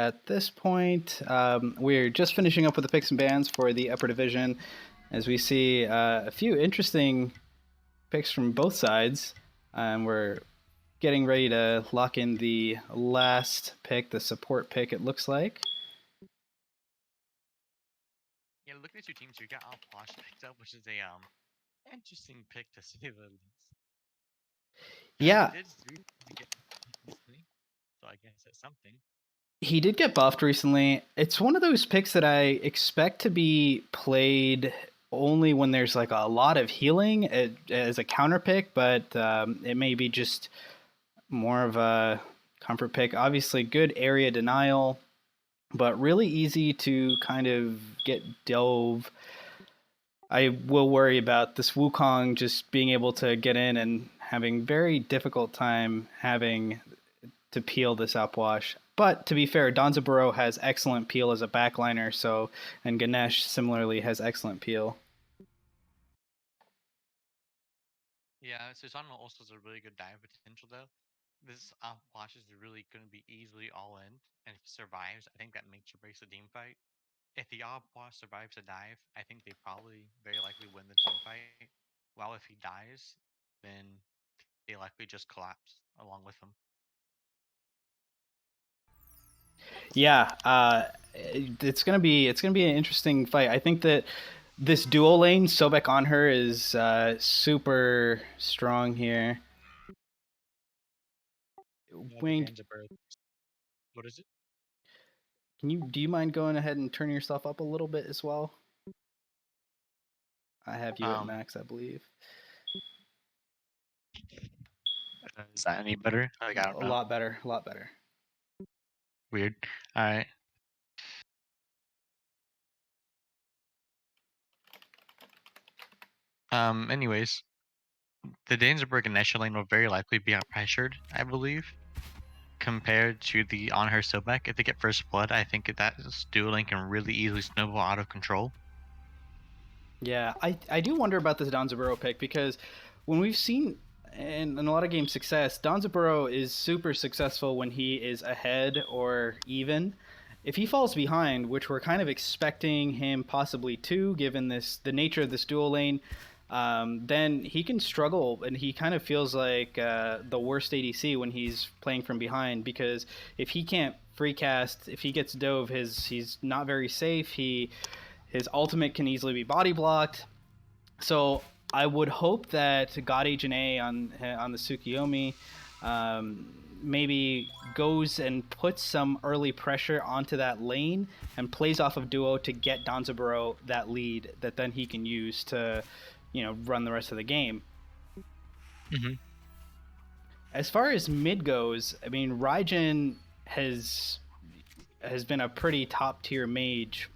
at this point. We're just finishing up with the picks and bans for the upper division, as we see a few interesting picks from both sides. We're getting ready to lock in the last pick, the support pick, it looks like. Yeah, looking at your teams, you got Alplosh picked up, which is a interesting pick to say the least. Yeah. He did get recently, so I guess that's something. He did get buffed recently. It's one of those picks that I expect to be played only when there's like a lot of healing as a counter pick, but it may be just more of a comfort pick. Obviously, good area denial, but really easy to kind of get dove. I will worry about this Wukong just being able to get in and having very difficult time having to peel this upwash. But to be fair, Danzaburo has excellent peel as a backliner, so and Ganesh similarly has excellent peel. Yeah, Susanoo also has a really good dive potential though. This Alplosh is really going to be easily all in, and if he survives, I think that makes or breaks the team fight. If the Alplosh survives a dive, I think they probably very likely win the team fight. While if he dies, then they likely just collapse along with him. Yeah, it's gonna be an interesting fight. I think that this dual lane Sobek on her is super strong here. Yeah, the Wayne, Danzaburg. What is it? do you mind going ahead and turning yourself up a little bit as well? I have you at max, I believe. Is that any better? Like, I don't A know. lot better, a lot better. Weird. All right. Anyways, the Danzaburg and Nesha lane will very likely be outpressured, I believe, compared to the on her Sobek. If they get first blood, I think that dual lane can really easily snowball out of control. Yeah, I do wonder about this Danzaburo pick because when we've seen in a lot of game success, Danzaburo is super successful when he is ahead or even. If he falls behind, which we're kind of expecting him possibly to, given the nature of this dual lane, then he can struggle, and he kind of feels like the worst ADC when he's playing from behind, because if he can't free cast, if he gets dove, he's not very safe. His ultimate can easily be body blocked. So I would hope that God Agent A on the Tsukiyomi maybe goes and puts some early pressure onto that lane and plays off of duo to get Danzaburo that lead that then he can use to, run the rest of the game. Mm-hmm. As far as mid goes, I mean, Raijin has been a pretty top tier mage.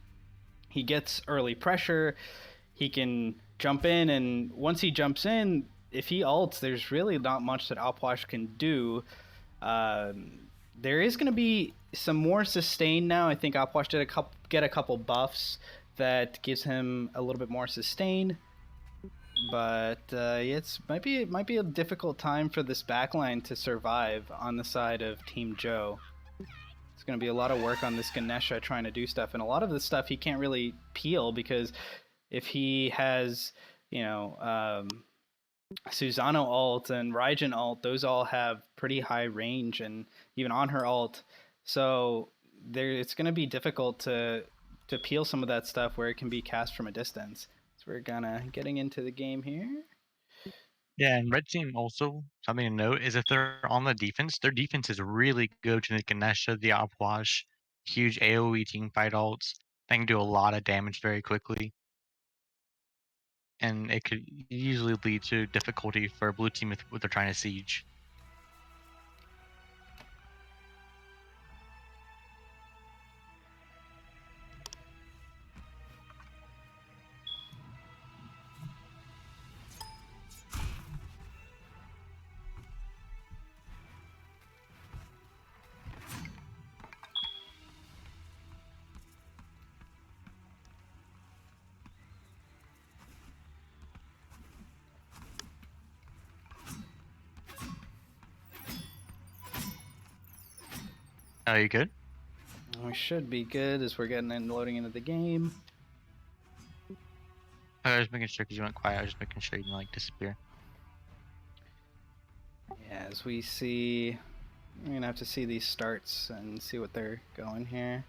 He gets early pressure. He can jump in, and once he jumps in, if he ults, there's really not much that Alpwash can do. There is going to be some more sustain now. I think Alpwash did get a couple buffs that gives him a little bit more sustain. But it might be a difficult time for this backline to survive on the side of Team Joe. It's going to be a lot of work on this Ganesha trying to do stuff, and a lot of the stuff he can't really peel because if he has, Susanoo ult and Raijin ult, those all have pretty high range, and even on her ult, so it's going to be difficult to peel some of that stuff where it can be cast from a distance. So we're getting into the game here. Yeah, and red team also, something to note is if they're on the defense, their defense is really good to the Ganesha, the Upwash, huge AoE team fight ults. They can do a lot of damage very quickly. And it could usually lead to difficulty for blue team if they're trying to siege. Are you good? We should be good as we're getting in, loading into the game. I was making sure because you went quiet. I was just making sure you didn't like disappear. Yeah, as we see, we're gonna have to see these starts and see what they're going here.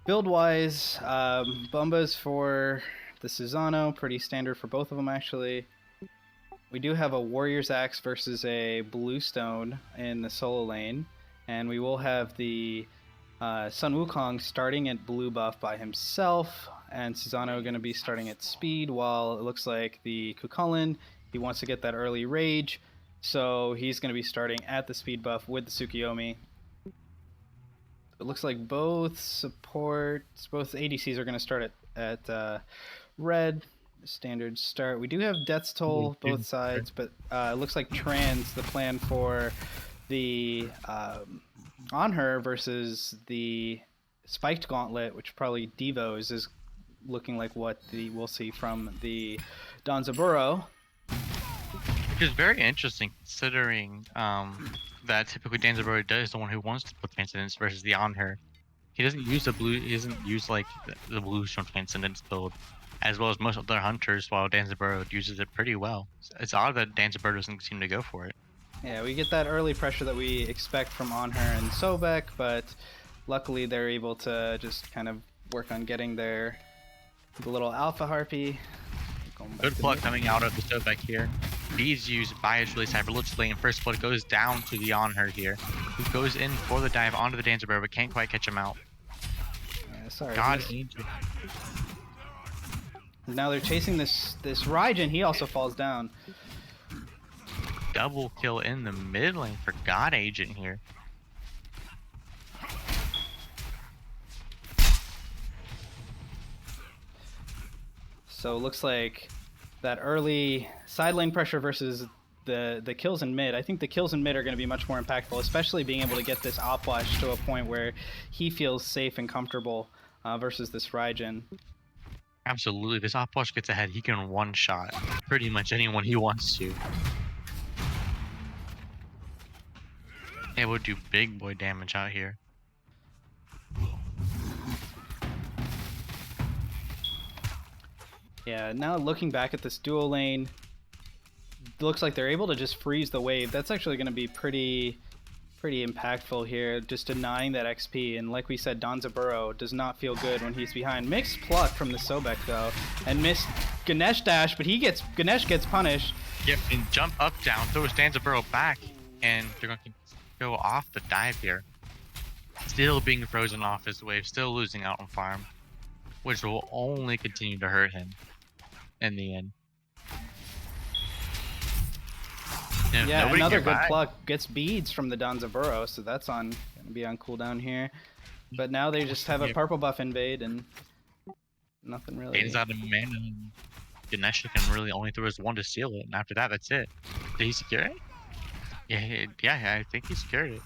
Build-wise, Bumbas for the Susano, pretty standard for both of them actually. We do have a Warrior's Axe versus a Bluestone in the solo lane, and we will have the Sun Wukong starting at blue buff by himself, and Susano going to be starting at speed, while it looks like the Kukulin, he wants to get that early rage, so he's going to be starting at the speed buff with the Tsukiyomi. It looks like both supports, both ADCs are going to start at red. Standard start. We do have Death's Toll both sides, but it looks like Trans, the plan for the on her versus the Spiked Gauntlet, which probably Devos, is looking like what we'll see from the Danzaburo. Which is very interesting considering that typically Danzaburo is the one who wants to put Transcendence versus the on her. He doesn't use the blue. He doesn't use like the blue from Transcendence build, as well as most other hunters. While Danzaburo uses it pretty well. It's odd that Danzaburo doesn't seem to go for it. Yeah, we get that early pressure that we expect from on her and Sobek, but luckily they're able to just kind of work on getting the little Alpha Harpy. Good pluck coming out of the Sobek here. Bees used by his really sacrilegiously, and first blood goes down to the on her here, who goes in for the dive onto the Danzaburo, but can't quite catch him out. Yeah, sorry. God Angel. Now they're chasing this Raijin. He also falls down. Double kill in the mid lane for God Agent here. So it looks like that early side lane pressure versus the kills in mid. I think the kills in mid are going to be much more impactful, especially being able to get this Opwash to a point where he feels safe and comfortable versus this Raijin. Absolutely, this Opwash gets ahead. He can one-shot pretty much anyone he wants to. It would do big boy damage out here. Yeah, now looking back at this duo lane, looks like they're able to just freeze the wave. That's actually going to be pretty impactful here, just denying that XP. And like we said, Danzaburo does not feel good when he's behind. Mixed pluck from the Sobek though, and missed Ganesh dash, but Ganesh gets punished. Yep, and jump up down, throws Danzaburo back, and they're going to go off the dive here. Still being frozen off his wave, still losing out on farm, which will only continue to hurt him in the end. Yeah, another good pluck. Gets beads from the Danzaburo, so that's gonna be on cooldown here. But now they just have a purple buff invade and nothing really. Gains out of mana, and Ganesh can really only throw his one to steal it, and after that, that's it. Did he secure it? Yeah, I think he secured it.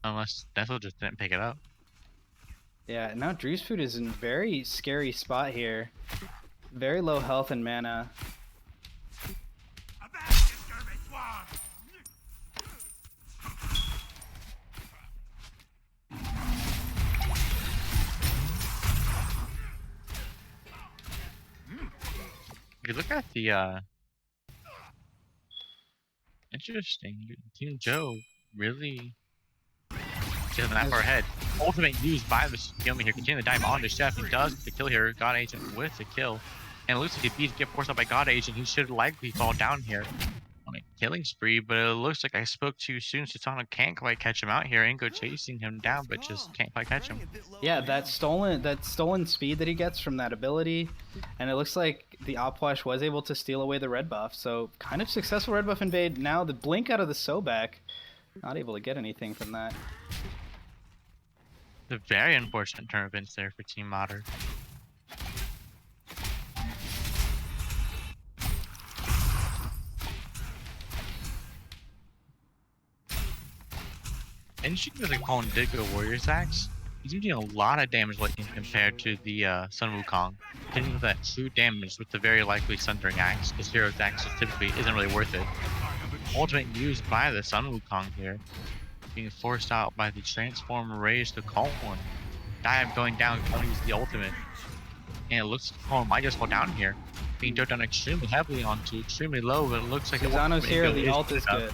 Unless Nestle just didn't pick it up. Yeah, now Drew's Food is in a very scary spot here. Very low health and mana. If you look at the interesting, Team Joe really isn't that far ahead. Ultimate used by the Tsukiyomi here, continuing to dive onto Chef, and does get the kill here. God Agent with the kill, and it looks like if he get forced out by God Agent, he should likely fall down here on a killing spree. But it looks like I spoke too soon. Susano can't quite catch him out here, and go chasing him down, but just can't quite catch him. Yeah, that stolen speed that he gets from that ability, and it looks like the Opwash was able to steal away the red buff. So kind of successful red buff invade. Now the blink out of the Sobek, not able to get anything from that. The very unfortunate turn of events there for Team Modern. Interesting that the Colin did go Warrior's Axe. He's doing a lot of damage late game compared to the Sun Wukong. Hitting with that true damage with the very likely Sundering Axe, because Hero's Axe typically isn't really worth it. Ultimate used by the Sun Wukong here. being forced out by the transform raise to Colin. Dive going down, Colin uses the ultimate. And it looks like Colin might just fall down here. Being dove down extremely heavily onto extremely low, but it looks like the Susano's ultimate here, Ingo the is ult good is enough. good.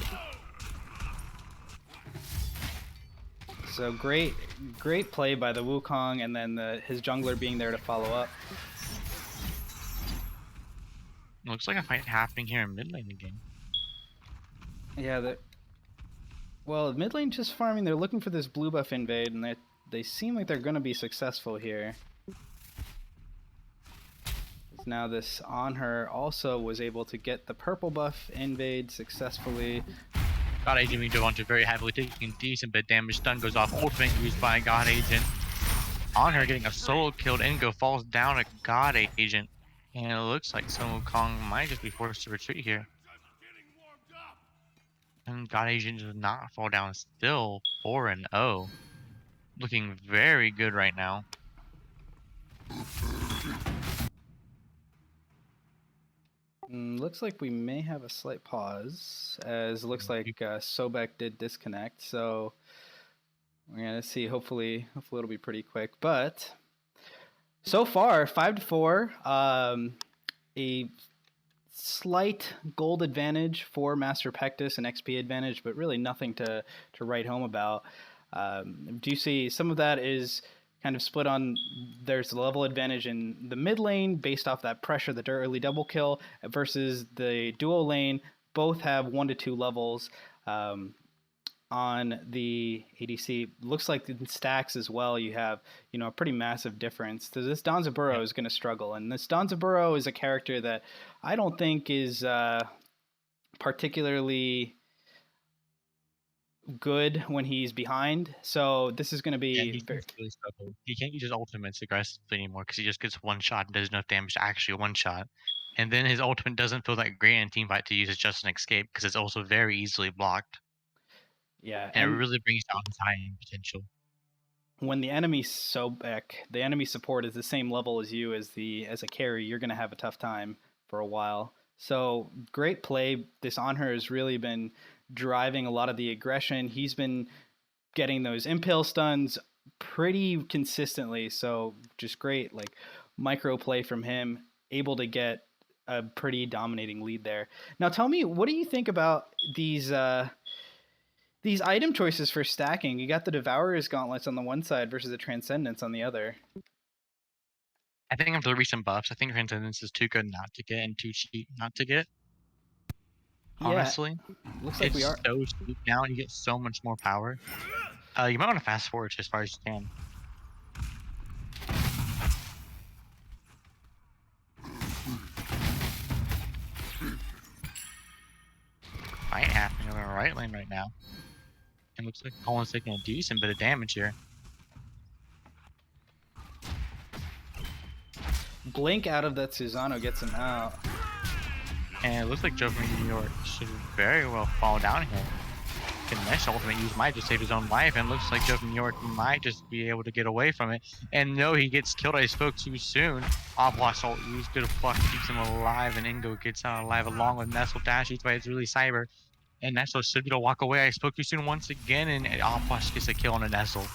So great play by the Wukong, and then his jungler being there to follow up. It looks like a fight happening here in mid lane again. Yeah, well, mid lane just farming. They're looking for this blue buff invade, and they seem like they're going to be successful here. Now this on her also was able to get the purple buff invade successfully. God Agent being dove onto very heavily, taking decent bit of damage. Stun goes off, ultimate used by God Agent. On her getting a solo killed, Ingo falls down at God Agent. And it looks like Sun Wukong might just be forced to retreat here. And God Agent does not fall down, still 4-0. Looking very good right now. Looks like we may have a slight pause, as it looks like Sobek did disconnect. So we're gonna see. Hopefully it'll be pretty quick. But so far, 5-4. A slight gold advantage for Master Pectus and XP advantage, but really nothing to write home about. Do you see some of that is kind of split on? There's a level advantage in the mid lane based off that pressure, the early double kill, versus the duo lane. Both have 1 to 2 levels. On the ADC, looks like in stacks as well, you have a pretty massive difference. So this Danzaburo is going to struggle, and this Danzaburo is a character that I don't think is particularly good when he's behind. So this is going to be really struggle. He can't use his ultimates aggressively anymore because he just gets one shot and does enough damage to actually one shot. And then his ultimate doesn't feel that great in a team fight to use as just an escape because it's also very easily blocked. Yeah, and it really brings down his high end potential. When the enemy Sobek, the enemy support is the same level as you as a carry, you're going to have a tough time for a while. So great play. This on her has really been driving a lot of the aggression. He's been getting those impale stuns pretty consistently. So just great, like micro play from him, able to get a pretty dominating lead there. Now tell me, what do you think about these item choices for stacking? You got the Devourer's Gauntlets on the one side versus the Transcendence on the other. I think after the recent buffs, I think Transcendence is too good not to get and too cheap not to get. Honestly, looks like it's we are so cheap now, and you get so much more power. You might want to fast forward as far as you can. Fight happening on the right lane right now. It looks like Colin's taking a decent bit of damage here. Blink out of that Susano gets him out. And it looks like Joe from New York should very well fall down here. Ganesh ultimate use might just save his own life, and looks like Joe from New York might just be able to get away from it. And no, he gets killed. I spoke too soon. Obwash ult use, good pluck, keeps him alive, and Ingo gets out alive along with Nestle Dash. Eats by it's really cyber. And Nestle should be able to walk away. I spoke too soon once again, and Obwash gets a kill on a Nestle.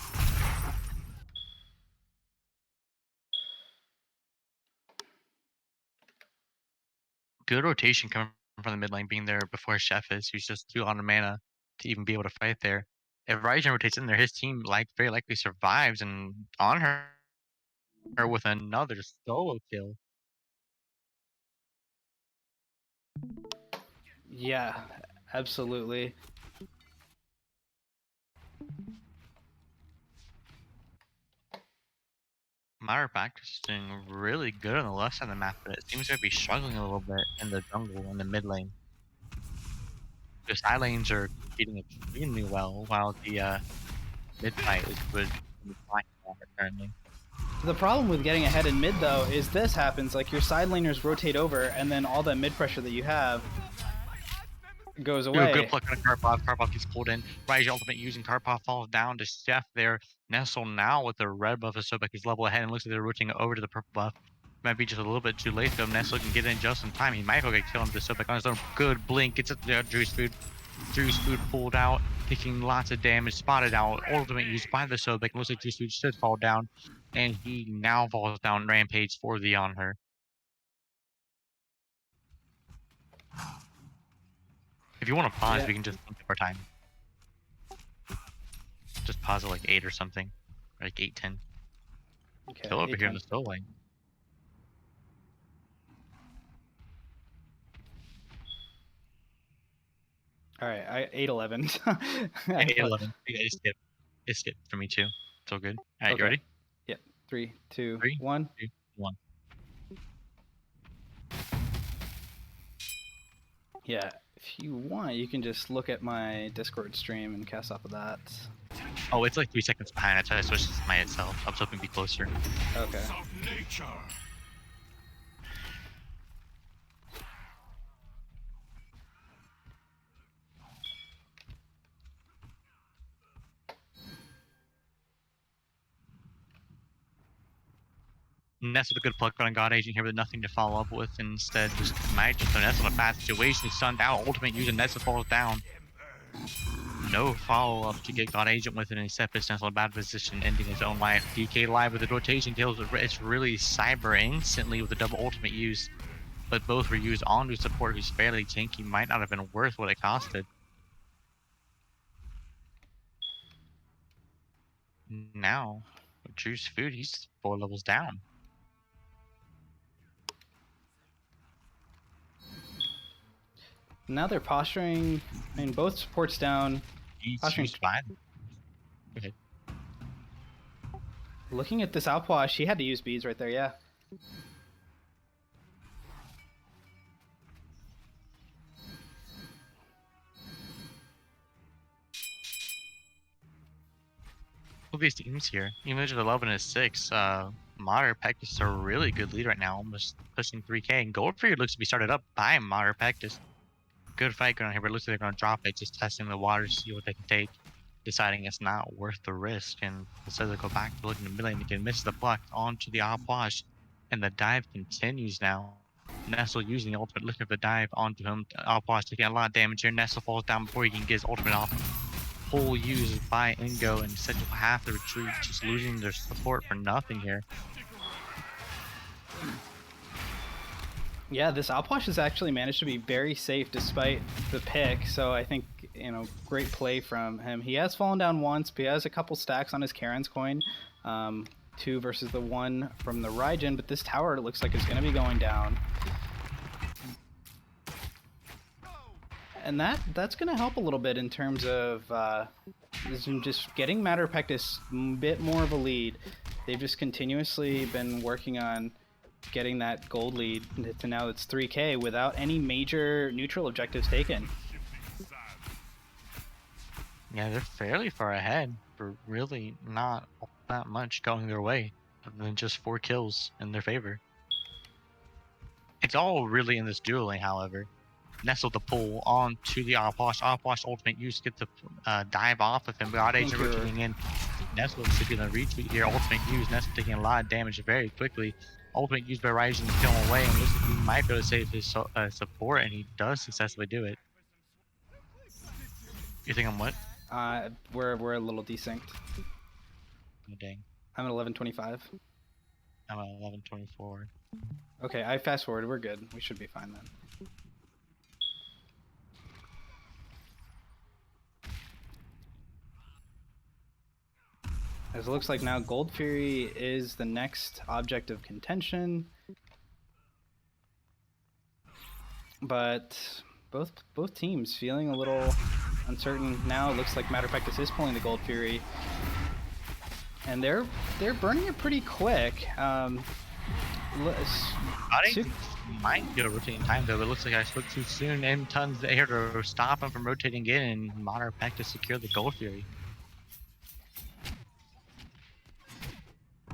Good rotation coming from the mid lane being there before Chef is, who's just 2 on mana to even be able to fight there. If Raijin rotates in there, his team very likely survives, and on her with another solo kill. Yeah, absolutely. Matter of fact, is doing really good on the left side of the map, but it seems to be struggling a little bit in the jungle in the mid lane. The side lanes are competing extremely well, while the mid fight is good currently. The problem with getting ahead in mid, though, is this happens. Like, your side laners rotate over, and then all that mid pressure that you have goes away. Ooh, good pluck on Karpov. Karpov gets pulled in. Raijin ultimate using Karpov falls down to Chef there. Nestle now with the red buff of Sobek is level ahead, and looks like they're rotating over to the purple buff. Might be just a little bit too late though. Nestle can get in just in time. He might go get killed into Sobek on his own. Good blink. Gets up the juice food. Drew's food pulled out, taking lots of damage, spotted out, ultimate used by the Sobek. Looks like Drew's food should fall down, and he now falls down rampage for the on her. If you want to pause, we can just think of our time. Just pause at like 8 or something, like 8:10. Okay. Kill over here in the slow lane. All right, 8:11. 8:11. It skipped for me too. It's all good. All right, you ready? Yep. 3, 2, 3, 1. 2, 1. Yeah, if you want, you can just look at my Discord stream and cast off of that. Oh, it's like 3 seconds behind. That's why I switched to my itself. I was hoping to be closer. Okay. Ness with a good pluck on God Agent here with nothing to follow up with. Instead, just Magic. So Ness on a bad situation. He's stunned out. Ultimate using Ness falls down. No follow up to get God Agent with it, and he set his Ness on a bad position, ending his own life. DK live with the rotation kills. It's really cyber instantly with the double ultimate use. But both were used onto support who's fairly tanky. Might not have been worth what it costed. Now, with Drew's food, he's 4 levels down. Now they're posturing. I mean, both supports down. He's Posturing. fine. Okay. Looking at this outwash, he had to use beads right there, yeah. Look at these teams here. Even though they're 11 and 6, Modern Pectus is a really good lead right now, almost pushing 3K. And Goldfree looks to be started up by Modern Pectus. Good fight going on here, but it looks like they're going to drop it, just testing the water to see what they can take, deciding it's not worth the risk. And instead they go back to looking at mid lane, they can miss the block onto the Outwash, and the dive continues now. Nestle using the ultimate, looking for the dive onto him. Outwash taking a lot of damage here. Nestle falls down before he can get his ultimate off. Full use by Ingo, and said you'll have to retreat, just losing their support for nothing here. Yeah, this Outwash has actually managed to be very safe despite the pick, so I think, you know, great play from him. He has fallen down once, but he has a couple stacks on his Karen's coin. 2 versus the 1 from the Raijin, but this tower looks like it's going to be going down. And that's going to help a little bit in terms of just getting Matter Pectus a bit more of a lead. They've just continuously been working on getting that gold lead to now it's 3K without any major neutral objectives taken. Yeah, they're fairly far ahead for really not all that much going their way, other than just 4 kills in their favor. It's all really in this duel lane, however. Nestle the pull on to the Outwash. Outwash ultimate use, get the dive off of him. God Agent rotating in. Nestle is going to retweet here. Ultimate use. Nestle taking a lot of damage very quickly. Ultimate used by Raijin to kill him away, and looks like he might be able to save his support, and he does successfully do it. You think I'm what? We're a little desynced. Oh, dang. I'm at 11:25. I'm at 11:24. Okay, I fast forward. We're good. We should be fine then. As it looks like now Gold Fury is the next object of contention. But both teams feeling a little uncertain now. It looks like Matter Pectus is pulling the Gold Fury. And they're burning it pretty quick. I think might be a rotating time though, but it looks like I spoke too soon. And tons here to stop him from rotating in, and Modern Pectus secure the Gold Fury.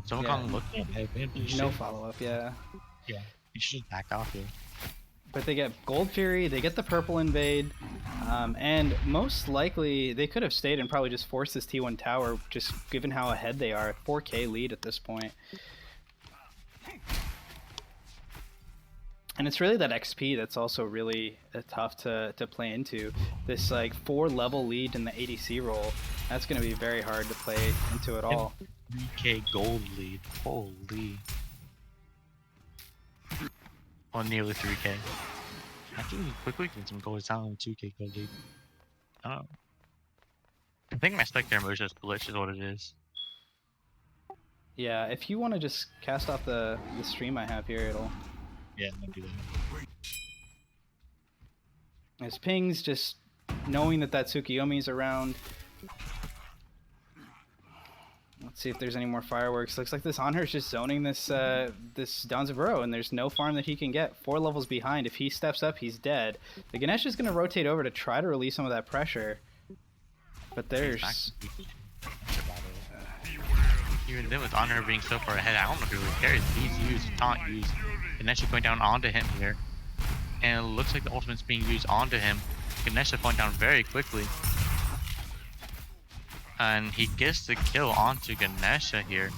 Someone call him looking at no follow-up, yeah. Yeah, you should back off here. But they get Gold Fury, they get the purple invade, and most likely they could have stayed and probably just forced this T1 tower, just given how ahead they are. 4K lead at this point. And it's really that XP that's also really tough to play into. This like 4 level lead in the ADC role, that's going to be very hard to play into at all. 3k gold lead. Holy. Well, nearly 3k. I think we quickly get some gold. It's not only 2k gold lead. I don't know. I think my spectator motion is glitch is what it is. Yeah, if you want to just cast off the stream I have here, it'll... Yeah, I'll do that. As pings, just knowing that Tsukiyomi's around. Let's see if there's any more fireworks. Looks like this Anher's just zoning this this Danzaburo, and there's no farm that he can get. 4 levels behind. If he steps up, he's dead. The Ganesh is going to rotate over to try to release some of that pressure. But there's... Even then, with Anher being so far ahead, I don't know if he really cares. He's used, taunt used, Ganesha going down onto him here. And it looks like the ultimate's being used onto him. Ganesha going down very quickly. And he gets the kill onto Ganesha here.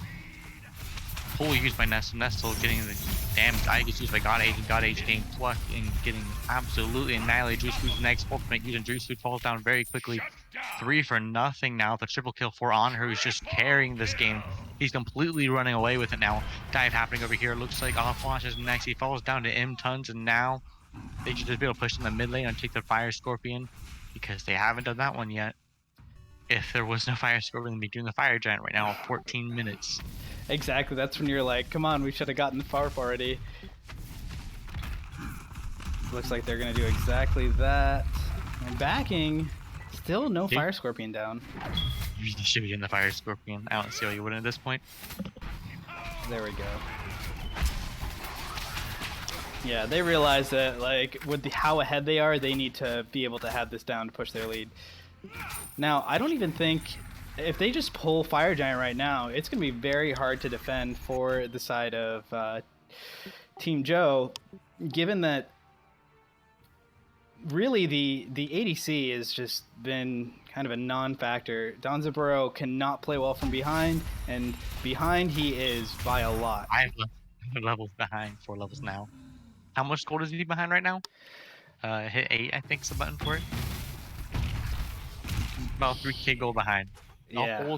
Pull used by Nestle. Nestle getting the damage. I gets used by God Age, and God Age getting plucked and getting absolutely annihilated. Juice Food's next ultimate using Juice Food falls down very quickly. 3 for nothing now. The triple kill for Anher, who's just carrying this game. He's completely running away with it now. Dive happening over here. Looks like Flash is next. He falls down to M tons, and now they should just be able to push in the mid lane and take the Fire Scorpion because they haven't done that one yet. If there was no Fire Scorpion, they'd be doing the Fire Giant right now. 14 minutes. Exactly. That's when you're like, come on, we should have gotten the FARP already. Looks like they're going to do exactly that. And backing, still no Fire Scorpion down. You should be in the Fire Scorpion. I don't see why you wouldn't at this point. There we go. Yeah, they realize that, like, with how ahead they are, they need to be able to have this down to push their lead. Now, I don't even think... If they just pull Fire Giant right now, it's going to be very hard to defend for the side of Team Joe, given that really the ADC has just been kind of a non-factor. Danzaburo cannot play well from behind, and behind he is by a lot. 5 levels behind, 4 levels now. How much gold is he behind right now? Hit 8, I think is the button for it. About 3k gold behind. Yeah.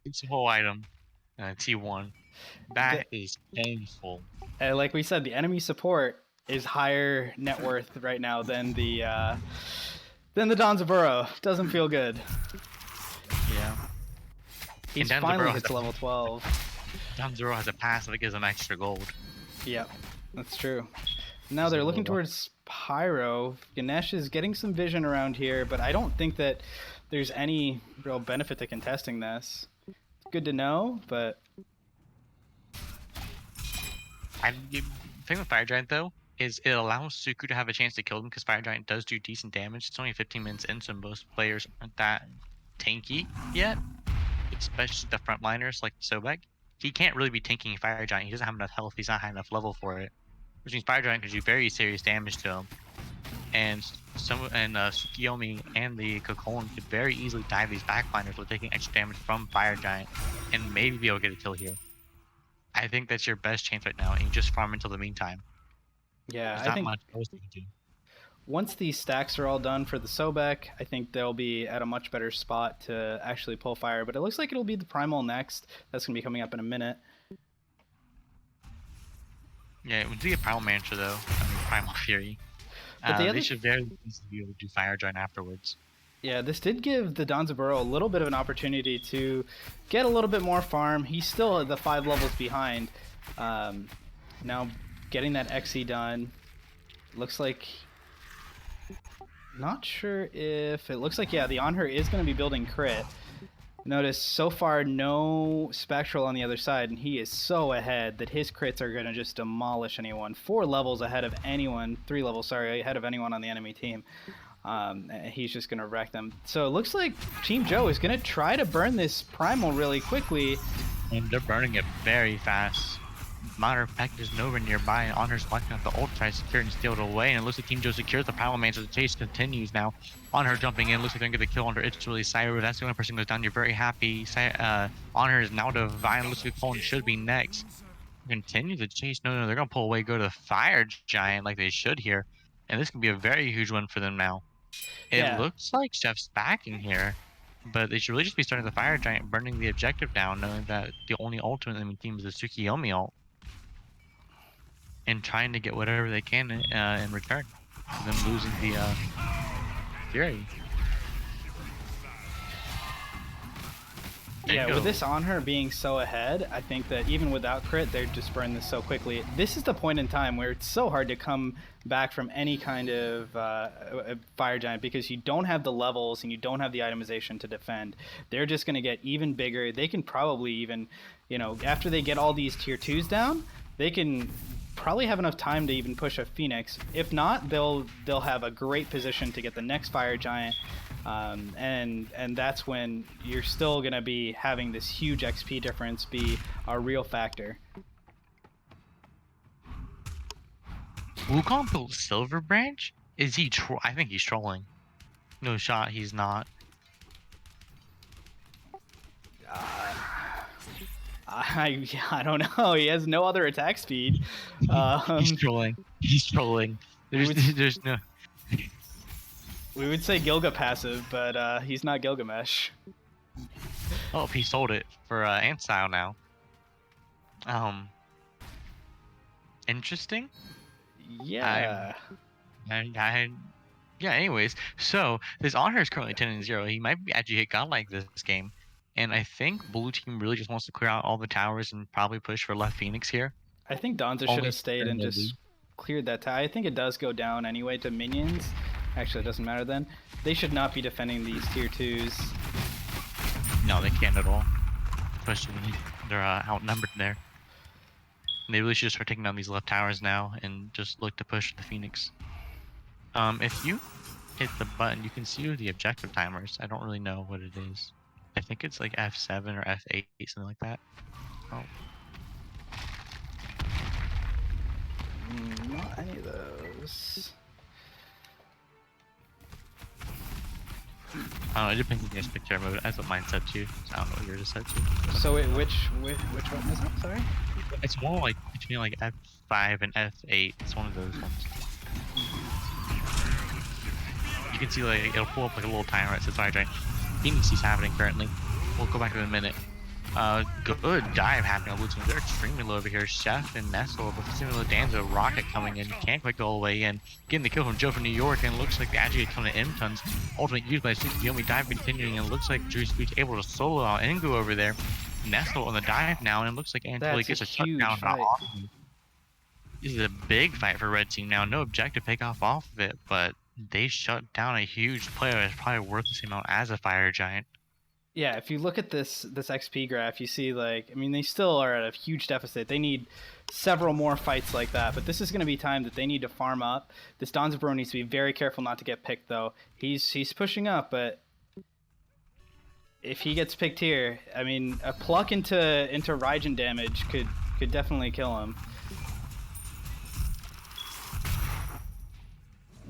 It's a whole item. T1. That is painful. Like we said, the enemy support is higher net worth right now than the Danzaburo. Doesn't feel good. Yeah. He's finally hits level 12. Danzaburo has a pass that gives him extra gold. Yep, that's true. Now they're looking towards Pyro. Ganesh is getting some vision around here, but I don't think that there's any real benefit to contesting this. It's good to know, but... The thing with Fire Giant, though, is it allows Suku to have a chance to kill him because Fire Giant does do decent damage. It's only 15 minutes in, so most players aren't that tanky yet, especially the frontliners like Sobek. He can't really be tanking Fire Giant. He doesn't have enough health. He's not high enough level for it, which means Fire Giant can do very serious damage to him. And Tsukiyomi and the Kokon could very easily dive these backliners with taking extra damage from Fire Giant and maybe be able to get a kill here. I think that's your best chance right now, and you just farm until the meantime. Yeah, There's not much else you can do. Once these stacks are all done for the Sobek, I think they'll be at a much better spot to actually pull fire. But it looks like it'll be the Primal next. That's going to be coming up in a minute. Yeah, it would be a Primal Mantra, though. I mean, Primal Fury. But they should very easily be able to do Fire Giant afterwards. Yeah, this did give the Danzaburo a little bit of an opportunity to get a little bit more farm. He's still the 5 levels behind. Now getting that XE done. Looks like... Not sure if... It looks like, yeah, the Anher is going to be building crit. Notice so far no Spectral on the other side, and he is so ahead that his crits are going to just demolish anyone. 4 levels ahead of anyone, 3 levels, sorry, ahead of anyone on the enemy team. He's just going to wreck them. So it looks like Team Joe is going to try to burn this Primal really quickly. And they're burning it very fast. Modern Pectus is nowhere nearby, and Honor's blocking out the ult, tries to secure it and steal it away, and it looks like Team Joe secures the Primal Man, so the chase continues now. Honor jumping in, looks like they're going to get the kill under It's really Cyber. That's the only person who goes down. You're very happy. Honor is now divine. Looks like Colin should be next. continue the chase. No, they're gonna pull away, go to the fire giant like they should here, and this can be a very huge one for them now. It Yeah, looks like Chef's back in here, but they should really just be starting the fire giant, burning the objective down, knowing that the only ultimate enemy team is the Tsukiyomi ult, and trying to get whatever they can in return for them losing the Fury. There you yeah. go. With this on her being so ahead, I think that even without crit, they're just burning this so quickly. This is the point in time where it's so hard to come back from any kind of fire giant because you don't have the levels and you don't have the itemization to defend. They're just going to get even bigger. They can probably even, after they get all these tier 2s down, they can probably have enough time to even push a Phoenix. If not, they'll have a great position to get the next fire giant. And that's when you're still going to be having this huge XP difference be a real factor. Wukong built Silver Branch? Is he I think he's trolling. No shot, he's not. I don't know. He has no other attack speed. He's trolling. He's trolling. There's no... We would say Gilga passive, but he's not Gilgamesh. Oh, he sold it for Ant Style now. Interesting. Yeah. Yeah, anyways, so this Honor is currently 10-0. He might be actually hit godlike this game. And I think blue team really just wants to clear out all the towers and probably push for left Phoenix here. I think Donza should have stayed and just cleared that tower. I think it does go down anyway to minions. Actually, it doesn't matter then. They should not be defending these tier 2s. No, they can't at all. Especially they're outnumbered there. And they really should start taking down these left towers now and just look to push the Phoenix. If you hit the button, you can see the objective timers. I don't really know what it is. I think it's like F7 or F8, something like that. Oh. Not any of those. It depends on your picture mode. That's what mine said too. So I don't know what yours said too. So which one is it? Sorry? It's more like between like F5 and F8. It's one of those ones. You can see like it'll pull up like a little timer that says fire giant. Phoenix is happening currently. We'll go back in a minute. Good dive happening on blue team. They're extremely low over here. Chef and Nestle, but similar Danzo rocket coming in. Can't quite go all the way in. Getting the kill from Joe from New York, and looks like the Agitated coming to M-Tons. Ultimate used by Tsukiyomi dive continuing, and looks like Drew Speech able to solo out Engu over there. Nestle on the dive now, and it looks like Anatoly gets a shutdown. This is a big fight for red team now. No objective takeoff off of it, but they shut down a huge player that's probably worth the same amount as a fire giant. Yeah, if you look at this XP graph, you see they still are at a huge deficit. They need several more fights like that, but this is going to be time that they need to farm up. This Donzabro needs to be very careful not to get picked though. He's pushing up, but if he gets picked here, a pluck into Raijin damage could definitely kill him.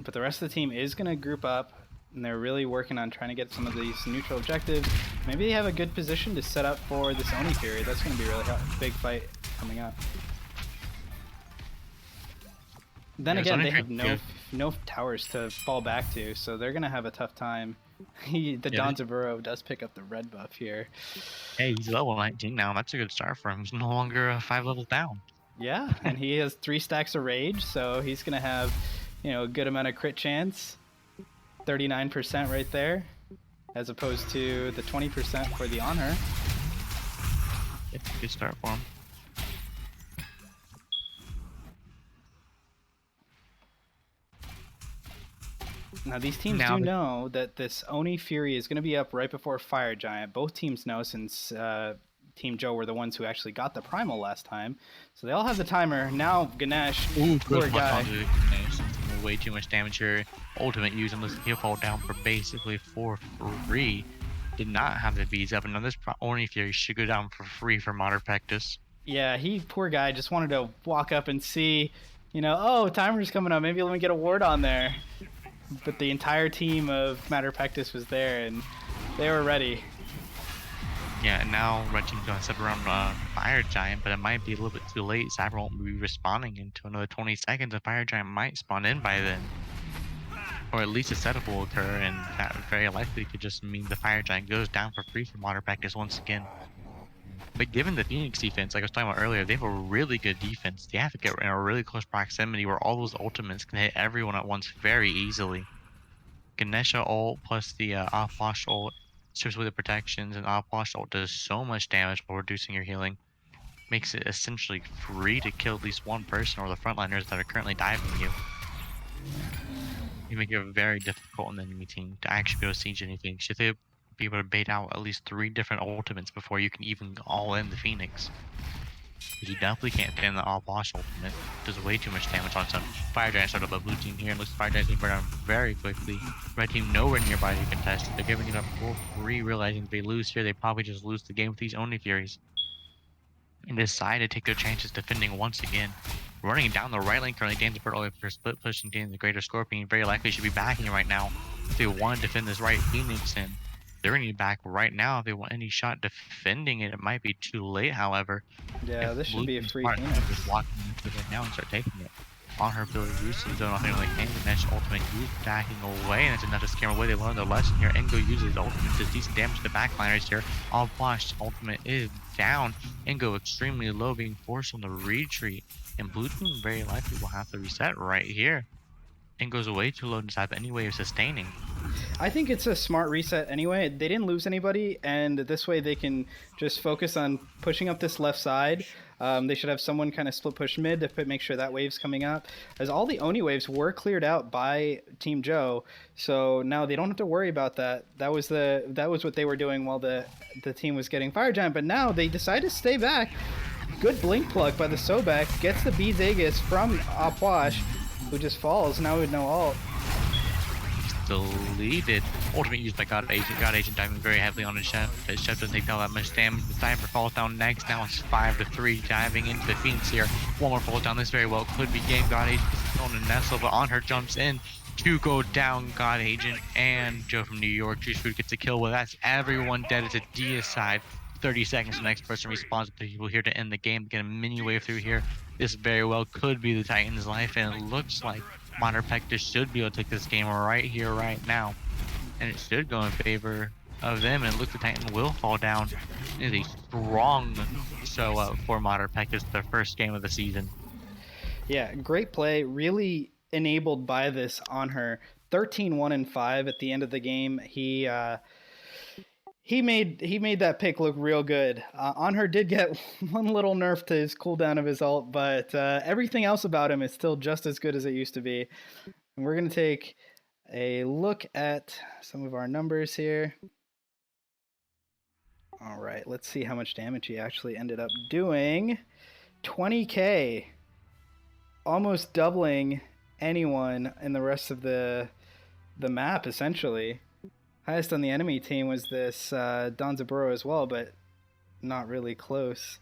But the rest of the team is going to group up, and they're really working on trying to get some of these neutral objectives. Maybe they have a good position to set up for this Oni Fury. That's going to be a really big fight coming up. Then again, they have no towers to fall back to, so they're going to have a tough time. Donzaburo does pick up the red buff here. Hey, he's level 19 now. That's a good start for him. He's no longer 5 levels down. Yeah, and he has 3 stacks of rage, so he's going to have a good amount of crit chance. 39% right there, as opposed to the 20% for the Honor. It's a good start for him. Now these teams do know that this Oni Fury is going to be up right before Fire Giant. Both teams know, since Team Joe were the ones who actually got the Primal last time. So they all have the timer. Now Ganesh, poor guy. Way too much damage here. Ultimate use, unless he'll fall down for basically for free. Did not have the bees up, and now this Oni Fury should go down for free for Modern Pectus. Yeah, poor guy, just wanted to walk up and see, oh, timer's coming up, maybe let me get a ward on there. But the entire team of Matter Pectus was there, and they were ready. Yeah, and now red team's gonna step around Fire Giant, but it might be a little bit too late. Cyber won't be responding into another 20 seconds. The Fire Giant might spawn in by then. Or at least a setup will occur, and that very likely could just mean the Fire Giant goes down for free from Water Practice once again. But given the Phoenix defense, like I was talking about earlier, they have a really good defense. They have to get in a really close proximity where all those ultimates can hit everyone at once very easily. Ganesha ult plus the Offwash ult strips away the protections, and Offwash ult does so much damage while reducing your healing. Makes it essentially free to kill at least one person or the frontliners that are currently diving you. You make it very difficult on the enemy team to actually be able to siege anything. You should be able to bait out at least 3 different ultimates before you can even all in the Phoenix. You definitely can't stand the all-boss ultimate. Does way too much damage on some. Fire Giant started up blue team here, and looks Fire Giant team burn down very quickly. Red team nowhere nearby to contest it. They're giving it up for free, realizing if they lose here, they probably just lose the game with these Oni Furies. And decide to take their chances defending once again. Running down the right lane currently, Dan's all the way for split pushing Dan the Greater Scorpion. Very likely should be backing right now if they want to defend this right Phoenix, and they're going to be back right now if they want any shot defending it. It might be too late, however. Yeah, If this should blue be a team's free smart, Phoenix. just walk into it right now and start taking it. On her ability uses don't know how to like aim the Nash ultimate use backing away, and it's enough to scare away. They learned their lesson here. Engo uses ultimate does decent damage to the backliners here. All flashed ultimate is down. Engo extremely low, being forced on the retreat. And blue team very likely will have to reset right here. Engo's way too low to have any way of sustaining. I think it's a smart reset anyway. They didn't lose anybody, and this way they can just focus on pushing up this left side. They should have someone kind of split push mid to make sure that wave's coming up, as all the Oni waves were cleared out by Team Joe. So now they don't have to worry about that. That was what they were doing while the team was getting Fire Giant. But now they decide to stay back. Good blink plug by the Sobek, gets the B Aegis from Opwash, who just falls now with no ult. Deleted. Ultimate used by God Agent. God Agent diving very heavily on his chef. His chef doesn't take all that much damage. The Cypher falls down next. Now it's 5-3 diving into the Phoenix here. One more falls down. This very well could be game. God Agent is thrown to Nestle, but on her jumps in to go down. God Agent and Joe from New York. Juice Food gets a kill. Well, that's everyone dead. It's a deicide. 30 seconds, the next person responds. People here to end the game. Get a mini wave through here. This very well could be the Titans' life, and it looks like Modern Pectus should be able to take this game right here, right now. And it should go in favor of them. And look, the Titan will fall down. It is a strong show up for Modern Pectus, their first game of the season. Yeah, great play. Really enabled by this on her. 13-1-5 at the end of the game. He made that pick look real good. On her did get one little nerf to his cooldown of his ult, but everything else about him is still just as good as it used to be. And we're going to take a look at some of our numbers here. All right, let's see how much damage he actually ended up doing. 20k, almost doubling anyone in the rest of the map, essentially. Highest on the enemy team was this Donzaburo as well, but not really close.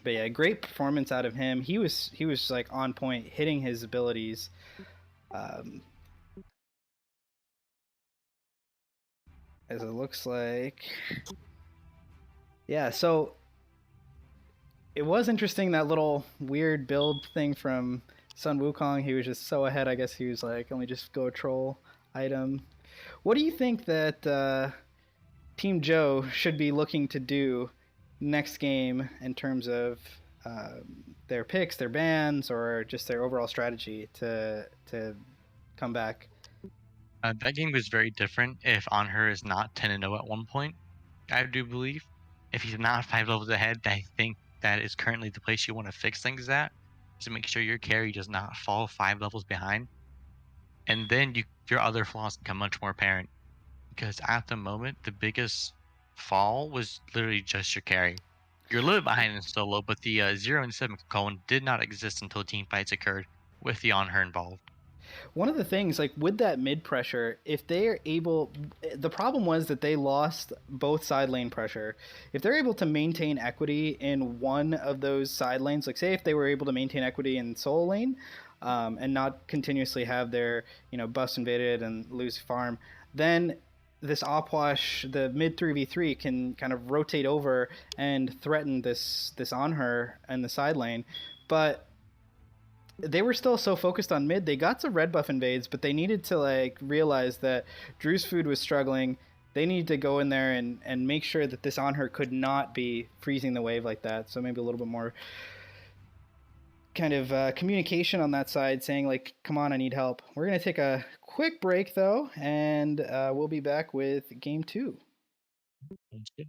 But yeah, great performance out of him. He was like on point, hitting his abilities. As it looks like, yeah. So it was interesting, that little weird build thing from Sun Wukong. He was just so ahead. I guess he was like, let me just go troll item. What do you think that Team Joe should be looking to do next game in terms of their picks, their bans, or just their overall strategy to come back? That game was very different if On Her is not 10-0 at one point, I do believe. If he's not 5 levels ahead, I think that is currently the place you want to fix things at, is to make sure your carry does not fall 5 levels behind. And then your other flaws become much more apparent. Because at the moment, the biggest fall was literally just your carry. You're a little bit behind in solo, but the 0 and 7 Colin did not exist until team fights occurred with the On Her involved. One of the things, like with that mid pressure, if they are able, the problem was that they lost both side lane pressure. If they're able to maintain equity in one of those side lanes, like say if they were able to maintain equity in solo lane, and not continuously have their bust invaded and lose farm, then this Opwash, the mid 3v3, can kind of rotate over and threaten this on her in the side lane. But they were still so focused on mid. They got some red buff invades, but they needed to like realize that Drew's food was struggling. They needed to go in there and make sure that this on her could not be freezing the wave like that. So maybe a little bit more kind of communication on that side, saying like, "Come on, I need help." We're gonna take a quick break though, and we'll be back with game two. Sounds good.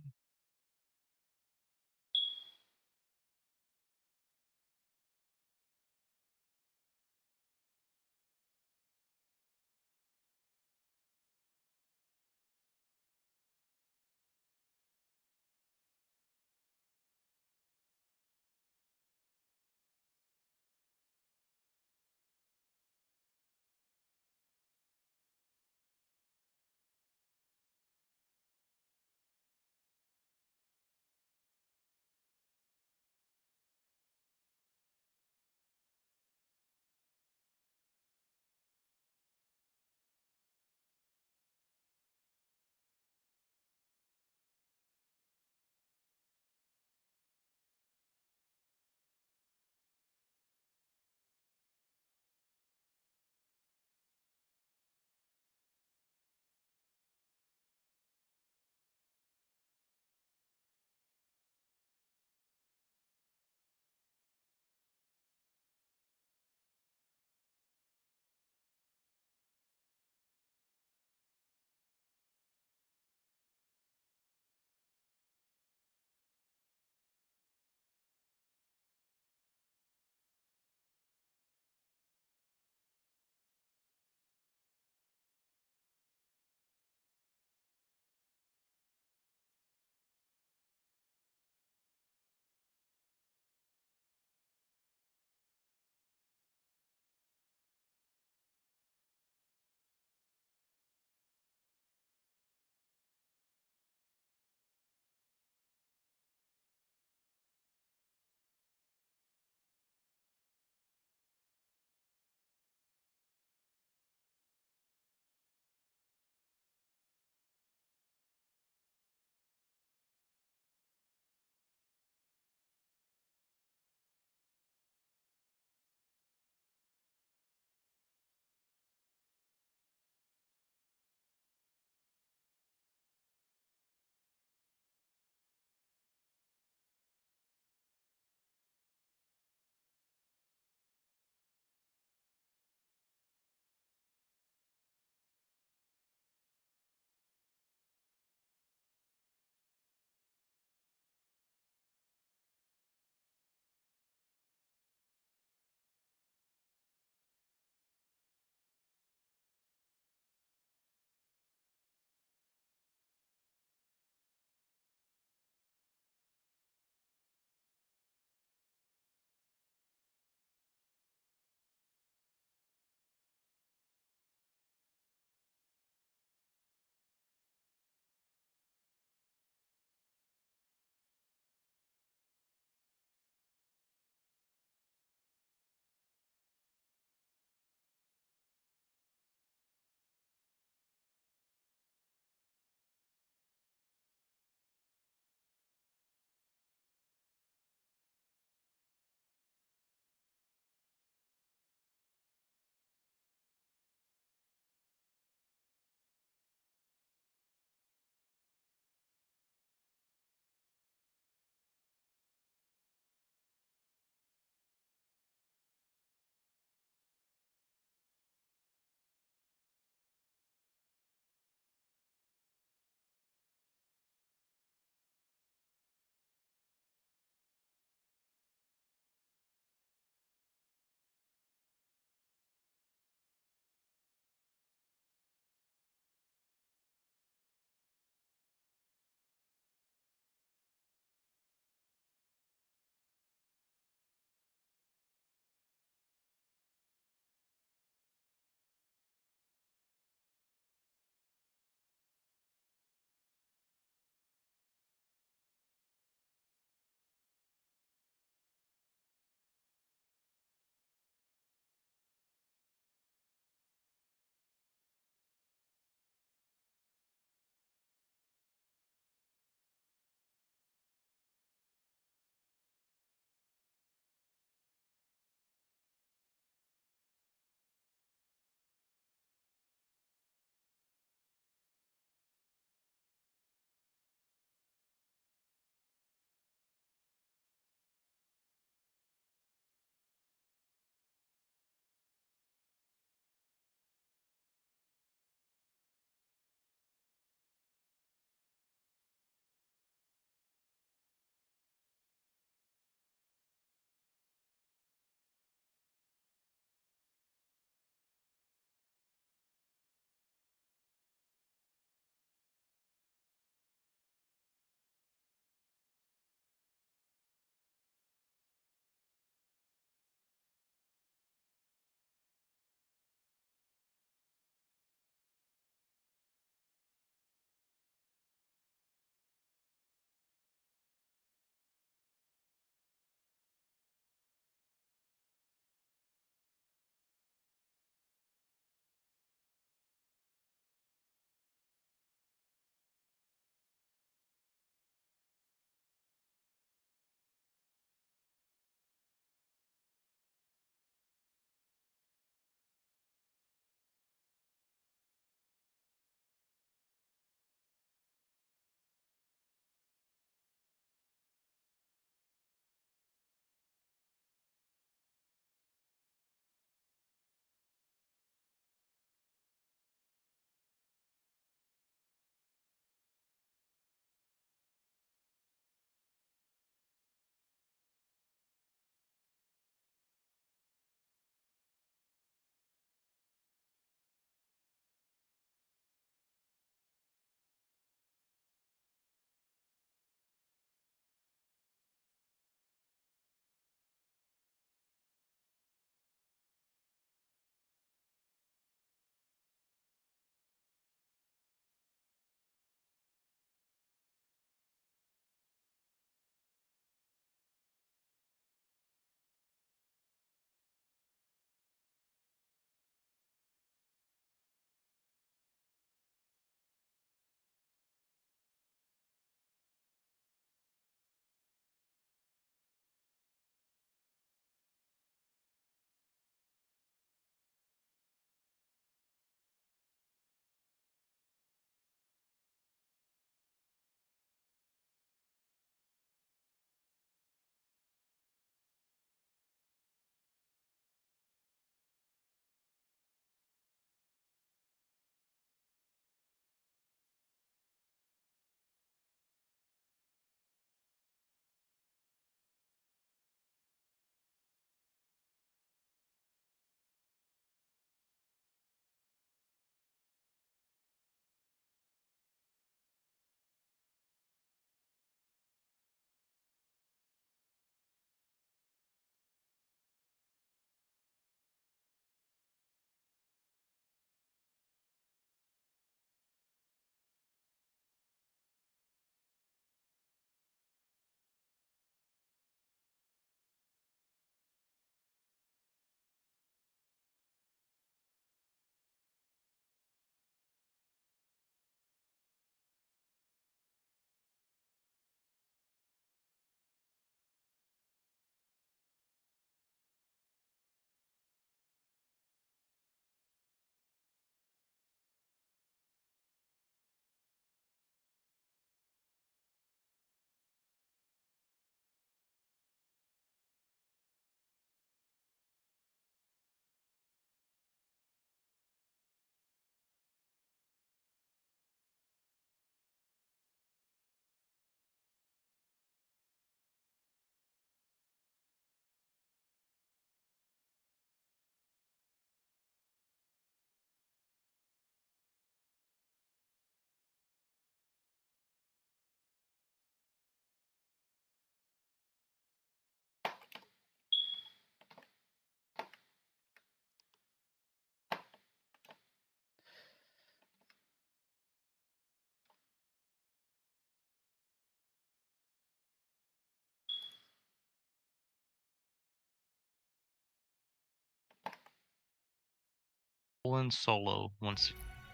Poland solo once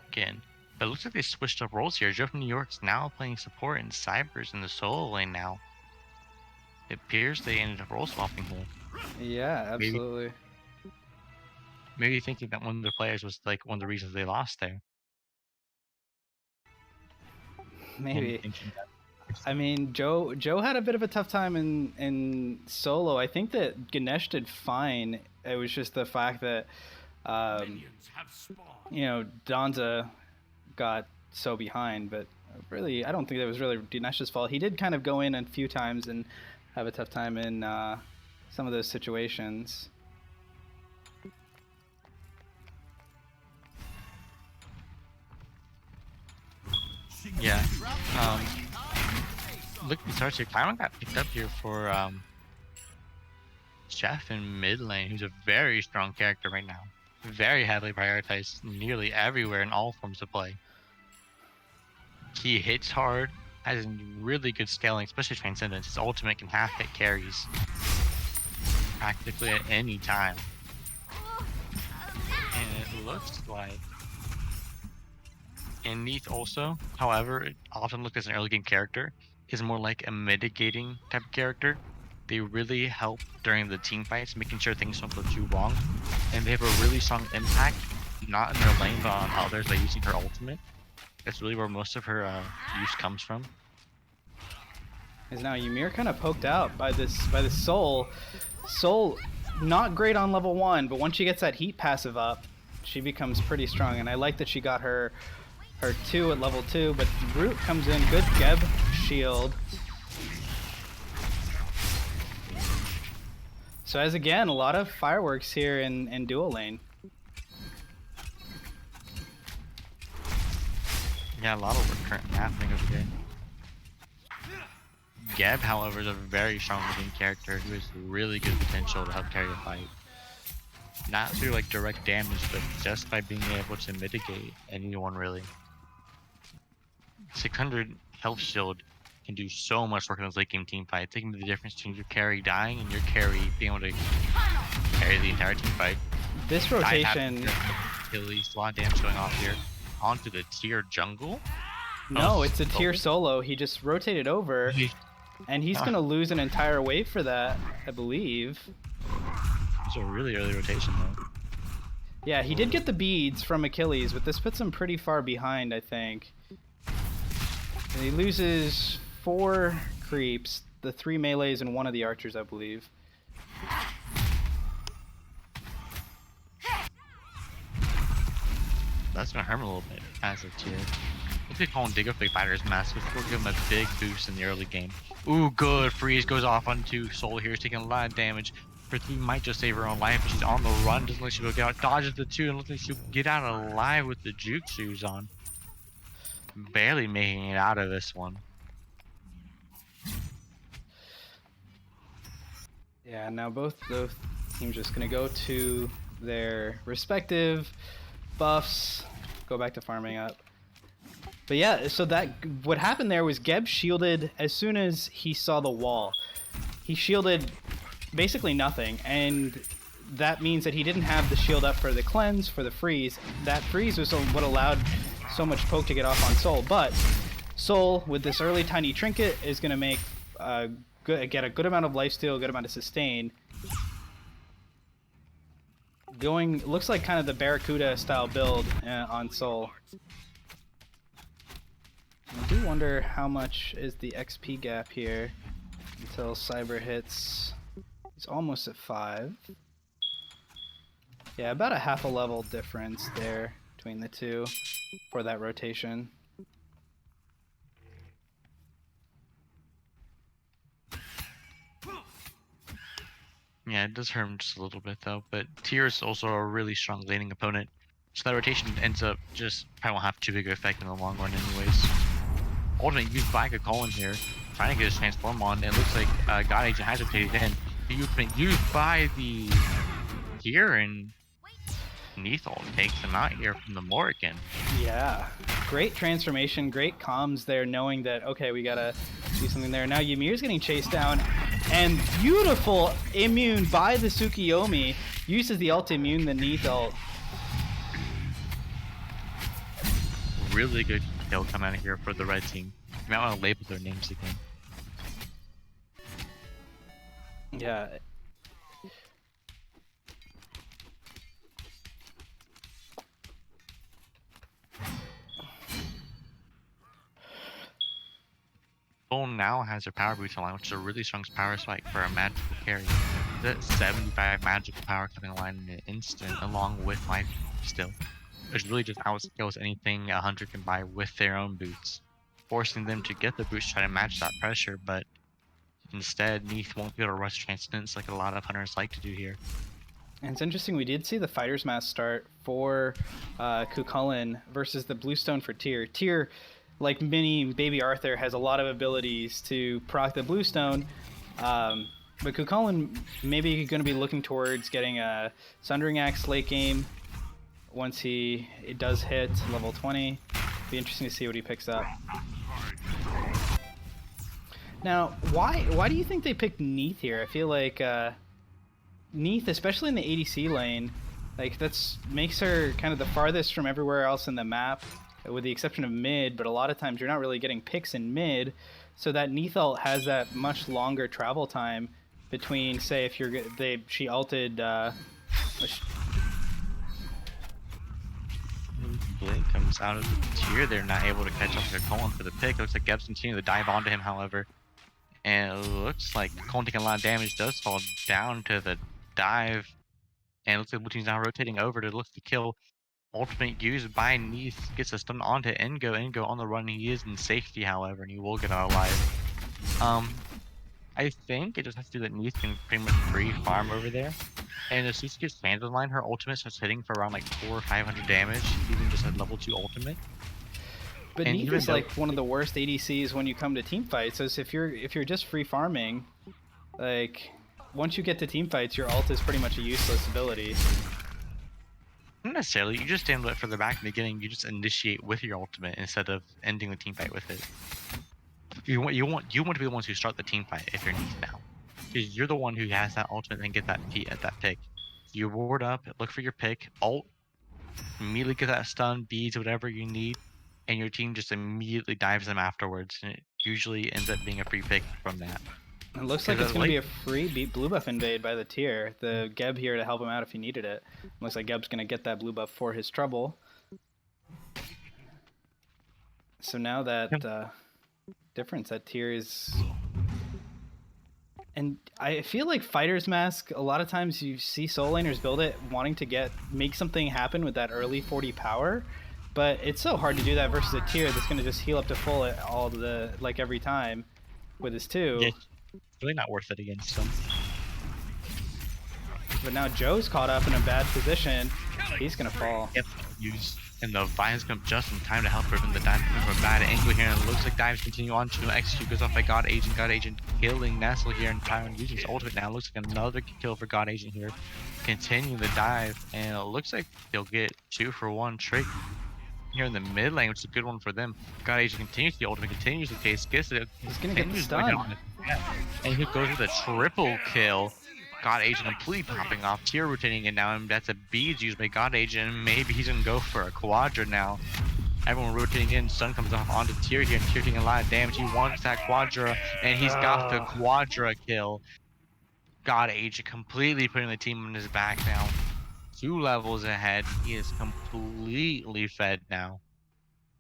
again. But it looks like they switched up roles here. Joe from New York's now playing support and Cyber's in the solo lane now. It appears they ended up role swapping here. Yeah, absolutely. Maybe thinking that one of their players was like one of the reasons they lost there. Maybe. I mean, Joe had a bit of a tough time in solo. I think that Ganesh did fine. It was just the fact that, you know, Donza got so behind. But really, I don't think that was really Ganesh's fault. He did kind of go in a few times and have a tough time in some of those situations. Yeah. Look, starts here. Clown got picked up here for Chef in mid lane, who's a very strong character right now. Very heavily prioritized nearly everywhere in all forms of play. He hits hard, has really good scaling, especially Transcendence. His ultimate can half hit carries practically at any time. And it looks like Neath also, however, often looked as an early game character, is more like a mitigating type of character. They really help during the team fights, making sure things don't go too wrong. And they have a really strong impact, not in their lane, but on others by using her ultimate. That's really where most of her use comes from. Is now Ymir kind of poked out by this Soul. Soul, not great on level 1, but once she gets that heat passive up, she becomes pretty strong. And I like that she got her 2 at level 2, but Root comes in, good Geb shield. So as again, a lot of fireworks here in dual lane. Yeah, a lot of work currently happening over there. Geb, however, is a very strong looking character who has really good potential to help carry a fight. Not through like direct damage, but just by being able to mitigate anyone really. 600 health shield can do so much work in those late game team fights, taking the difference between your carry dying and your carry being able to carry the entire team fight. This rotation, at least a lot of damage going off here. Onto the tier jungle? No, it's a tier solo. He just rotated over, and he's gonna lose an entire wave for that, I believe. It's a really early rotation though. Yeah, he did get the beads from Achilles, but this puts him pretty far behind, I think. And he loses 4 creeps, the 3 melees, and 1 of the archers, I believe. That's gonna hurt him a little bit as a tier. If they call him Dig Up Big Fighters massive, we'll give him a big boost in the early game. Ooh, good. Freeze goes off onto Soul here. He's taking a lot of damage. Prithvi might just save her own life, but she's on the run. Doesn't look like she'll get out. Dodges the 2 and looks like she'll get out alive with the juke shoes on. Barely making it out of this one. Yeah, now both teams just gonna go to their respective buffs, go back to farming up. But yeah, so what happened there was Geb shielded as soon as he saw the wall. He shielded basically nothing, and that means that he didn't have the shield up for the cleanse, for the freeze. That freeze was what allowed so much poke to get off on Soul, but Soul, with this early tiny trinket, is going to make get a good amount of lifesteal, a good amount of sustain. Looks like kind of the Barracuda style build on Soul. I do wonder how much is the XP gap here until Cyber hits. He's almost at 5. Yeah, about a half a level difference there between the two for that rotation. Yeah, it does hurt him just a little bit though, but Tyr is also a really strong laning opponent, so that rotation ends up just probably won't have too big of an effect in the long run anyways. Ultimate used by Colin here, trying to get his transform on, and it looks like God Agent has rotated in. The ultimate used by the Tyr, and Neathal takes him out here from the Morrigan. Yeah, great transformation, great comms there, knowing that, okay, we gotta do something there. Now Ymir's getting chased down, and beautiful immune by the Tsukiyomi. Uses the ult immune, the Neath ult. really good kill come out of here for the red team. You might want to label their names again. Yeah. Bull now has her power boost line, which is a really strong power spike for a magical carry. That's 75 magical power coming line in an instant, along with life still. Which really just outscales anything 100 can buy with their own boots, forcing them to get the boots to try to match that pressure, but instead, Neath won't be able to rush Transcendence like a lot of hunters like to do here. And it's interesting, we did see the Fighter's Mask start for Cuchulainn versus the Bluestone for Tyr. Tyr, like mini Baby Arthur, has a lot of abilities to proc the Bluestone, but Cuchulainn maybe going to be looking towards getting a Sundering Axe late game once it does hit level 20. Be interesting to see what he picks up. Now, why do you think they picked Neath here? I feel like Neath, especially in the ADC lane, like makes her kind of the farthest from everywhere else in the map, with the exception of mid, but a lot of times you're not really getting picks in mid, so that Neath ult has that much longer travel time between, say, if she ulted Blink comes out of the tier. They're not able to catch up to Colin for the pick. It looks like Gebs continue to dive onto him, however. And it looks like Colin taking a lot of damage, does fall down to the dive. And it looks like Blue Team's now rotating over to look to kill. Ultimate used by Neath gets a stun onto Engo. Engo on the run. He is in safety, however, and he will get out alive. I think it just has to do that Neath can pretty much free farm over there. And as soon as she gets standard line, her ultimate starts hitting for around like 400 or 500 damage, even just a level 2 ultimate. But Neath is like one of the worst ADCs when you come to team fights. So if you're just free farming, like once you get to team fights, your ult is pretty much a useless ability. Not necessarily. You just stand further back in the beginning. You just initiate with your ultimate instead of ending the team fight with it. You want to be the ones who start the team fight if you're Neath now, because you're the one who has that ultimate and get that pick. You ward up, look for your pick, ult, immediately get that stun, beads, whatever you need, and your team just immediately dives them afterwards, and it usually ends up being a free pick from that. It looks like it's going to be a free blue buff invade by the tier. The Geb here to help him out if he needed it. Looks like Geb's going to get that blue buff for his trouble. So now that difference, that tier is... And I feel like Fighter's Mask, a lot of times you see soul laners build it wanting to make something happen with that early 40 power, but it's so hard to do that versus a tier that's going to just heal up to full every time with his 2. Yeah, it's really not worth it against him. But now Joe's caught up in a bad position. He's going to fall. Yep, and the Vines come just in time to help prevent the dive from a bad angle here, and it looks like dives continue on to execute, goes off by God Agent killing Nestle here, and Tyron using his ultimate now. Looks like another kill for God Agent here, continue the dive, and it looks like they'll get 2 for 1 trick here in the mid lane, which is a good one for them. God Agent continues the ultimate, continues the case, gets it. He's gonna get the stun. And he goes with a triple kill. God Agent completely popping off, tier rotating it now, and that's a beads used by God Agent, and maybe he's gonna go for a quadra now. Everyone rotating in, stun comes off onto tier here, and tier taking a lot of damage. He wants that quadra, and he's got the quadra kill. God Agent completely putting the team on his back now. 2 levels ahead. He is completely fed now.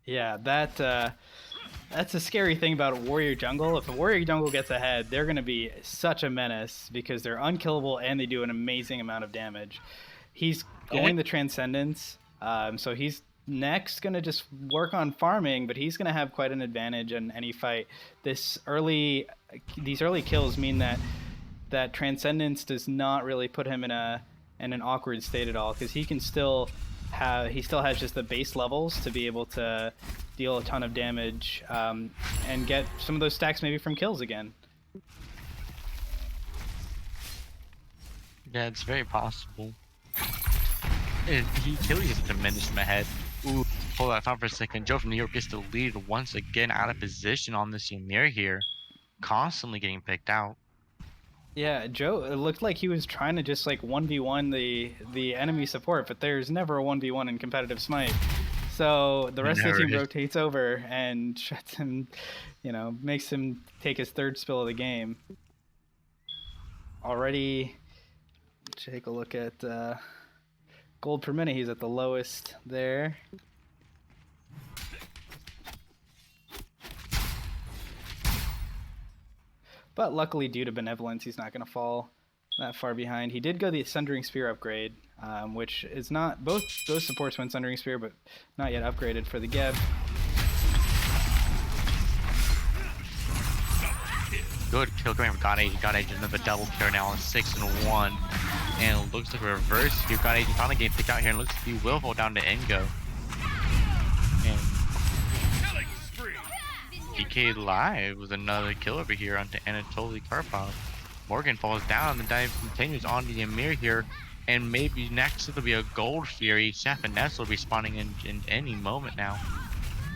Yeah, that's a scary thing about a warrior jungle. If a warrior jungle gets ahead, they're going to be such a menace because they're unkillable and they do an amazing amount of damage. He's going the Transcendence, so he's next going to just work on farming, but he's going to have quite an advantage in any fight. These early kills mean that Transcendence does not really put him in an awkward state at all, because he still has just the base levels to be able to deal a ton of damage and get some of those stacks maybe from kills again. Yeah, it's very possible. He kills a tremendous from ahead. Ooh, hold that thought for a second. Joe from New York gets the lead once again, out of position on this Ymir here, constantly getting picked out. Yeah, Joe, it looked like he was trying to just like 1v1 the enemy support, but there's never a 1v1 in competitive Smite. So the rest of the team Right. rotates over and shuts him, makes him take his third spill of the game. Already, take a look at gold per minute. He's at the lowest there. But luckily, due to benevolence, he's not going to fall that far behind. He did go the Sundering Spear upgrade, which is not... Both those supports went Sundering Spear, but not yet upgraded for the Geb. Good kill coming from God Agent. God Agent another double kill now on 6-1. And it looks like a reverse here. God Agent finally getting picked out here and looks to be will fall down to Engo. And DK Live with another kill over here onto Anatoly Karpov. Morgan falls down, the dive continues on to Ymir here, and maybe next it'll be a Gold Fury. Chef and Ness will be spawning in any moment now.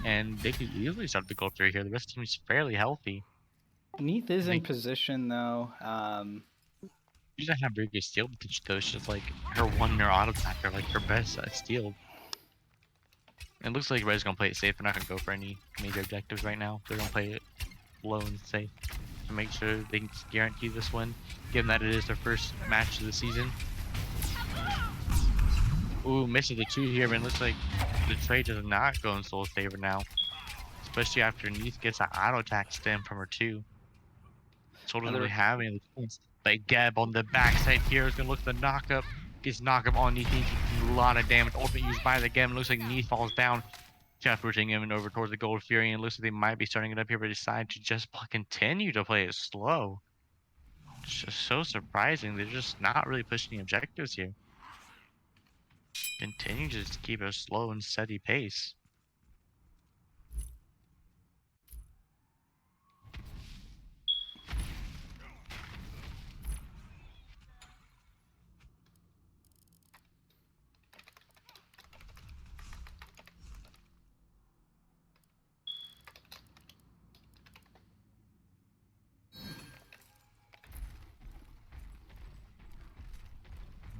And they could easily start the Gold Fury here. The rest of the team is fairly healthy. Neath is in position, though. She doesn't have very good steal potential, though. It's just like her one near auto attack are like her best steal. It looks like Red's gonna play it safe. They're not gonna go for any major objectives right now. They're gonna play it low and safe to make sure they can guarantee this win, given that it is their first match of the season. Ooh, misses the 2 here, but it looks like the trade does not go in Soul's favor now. Especially after Neath gets an auto attack stem from her 2. Soul doesn't really have any of the points. But Geb on the backside here is gonna look for the knockup. Gets knockup on Neath, a lot of damage. Ultimate used by the Geb. Looks like Neath falls down. Jeff pushing him over towards the Gold Fury, and it looks like they might be starting it up here, but decide to just continue to play it slow. It's just so surprising. They're just not really pushing the objectives here. Continue to just keep a slow and steady pace.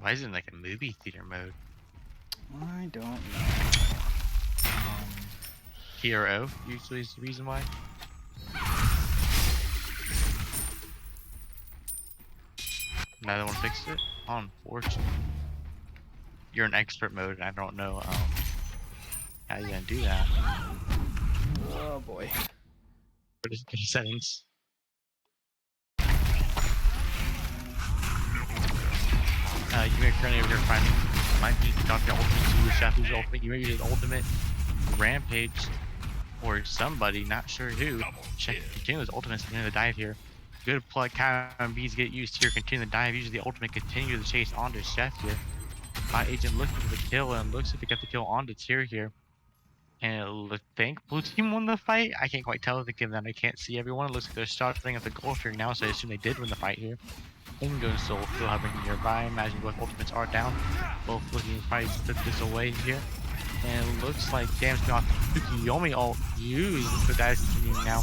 Why is it in like a movie theater mode? I don't know. Hero usually is the reason why. Neither one fixed it? Unfortunate. You're in expert mode, and I don't know how you're gonna do that. Oh boy. What is the settings? You may currently over here finding might be Dr. Ultimate to use Shafu's ultimate. You may use his ultimate Rampage or somebody, not sure who. Check continue his ultimate into the dive here. Good plug Kyron Bees get used here, continue the dive, use the ultimate, continue the chase onto Chef here. My agent looking for the kill and looks like they got the kill onto Tyr here. And I think blue team won the fight. I can't quite tell given that I can't see everyone. It looks like they're starting at the Gold Fury now, so I assume they did win the fight here. Ingo and Soul still hovering nearby. Imagine both ultimates are down. Both looking to probably took this away here. And it looks like damage off Tsukiyomi ult used for guys continuing now.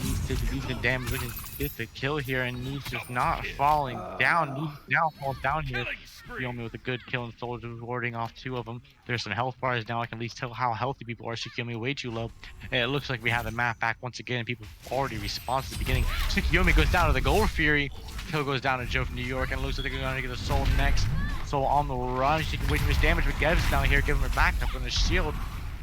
Needs to do decent damage, looking to get the kill here, and Needs just not falling down. Needs now falls down here. Tsukiyomi with a good kill, and Soul warding off 2 of them. There's some health bars now. I can at least tell how healthy people are. Tsukiyomi way too low. And it looks like we have the map back once again. People already responded to the beginning. Tsukiyomi goes down to the Gold Fury. Kill goes down to Joe from New York, and it looks like they're going to get the Soul next. Soul on the run. She can wait for his damage, but Geb's down here, giving her backup on the shield.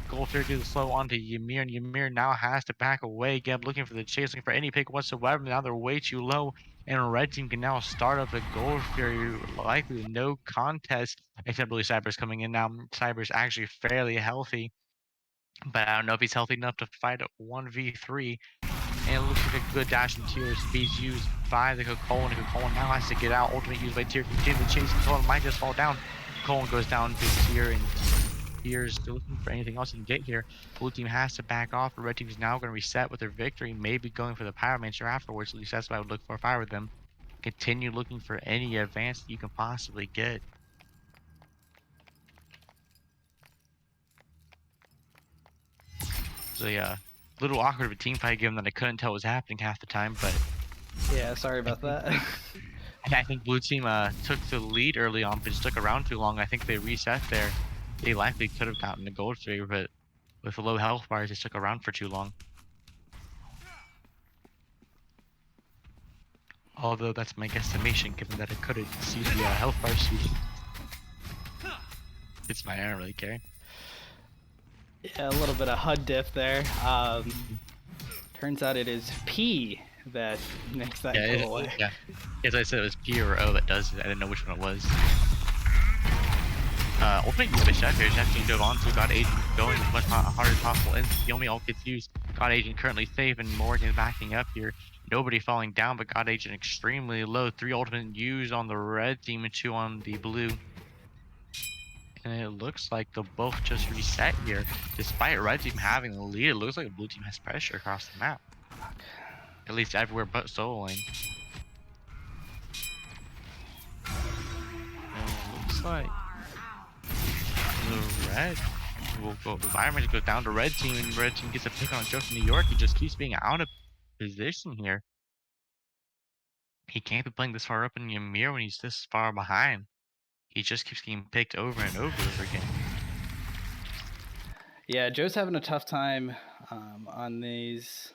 Gold Fury gets slow onto Ymir, and Ymir now has to back away. Geb looking for the chase, looking for any pick whatsoever. Now they're way too low, and Red Team can now start up the Gold Fury, likely with no contest, except really Cyber's coming in now. Cyber's actually fairly healthy, but I don't know if he's healthy enough to fight at 1v3. And it looks like a good dash and Tyr speeds used by the Cocoon. Cocoon now has to get out. Ultimate used by Tyr. Continue the chase. Cocoon might just fall down. Cocoon goes down to Tyr, and Tyr's still looking for anything else he can get here. Blue team has to back off. The red team is now going to reset with their victory. Maybe going for the Pyromancer afterwards. At least that's what I would look for if I were them. Continue looking for any advance that you can possibly get. So yeah, little awkward of a team fight given that I couldn't tell what was happening half the time, but yeah, sorry about that. I think blue team took the lead early on, but just took around too long. I think they reset there. they likely could have gotten the gold 3, but with low health bars, they stuck around for too long. Although that's my guesstimation, given that I couldn't see the health bar sheet. It's fine, I don't really care. Yeah, a little bit of HUD diff there. Turns out it is P that makes that go away. Yeah, as I said, it was P or O that does it. I didn't know which one it was. Ultimate use of a chef here. Chef being dove onto God Agent going as much harder as possible. And the only ult gets used. God Agent currently safe, and Morgan backing up here. Nobody falling down, but God Agent extremely low. 3 ultimate used on the red team and 2 on the blue. And it looks like they'll both just reset here. Despite red team having the lead, it looks like the blue team has pressure across the map. At least everywhere but solo lane. And it looks like the red will go. The environment goes down to red team, and red team gets a pick on Joseph New York. He just keeps being out of position here. He can't be playing this far up in Ymir when he's this far behind. He just keeps getting picked over and over again. Yeah, Joe's having a tough time on these.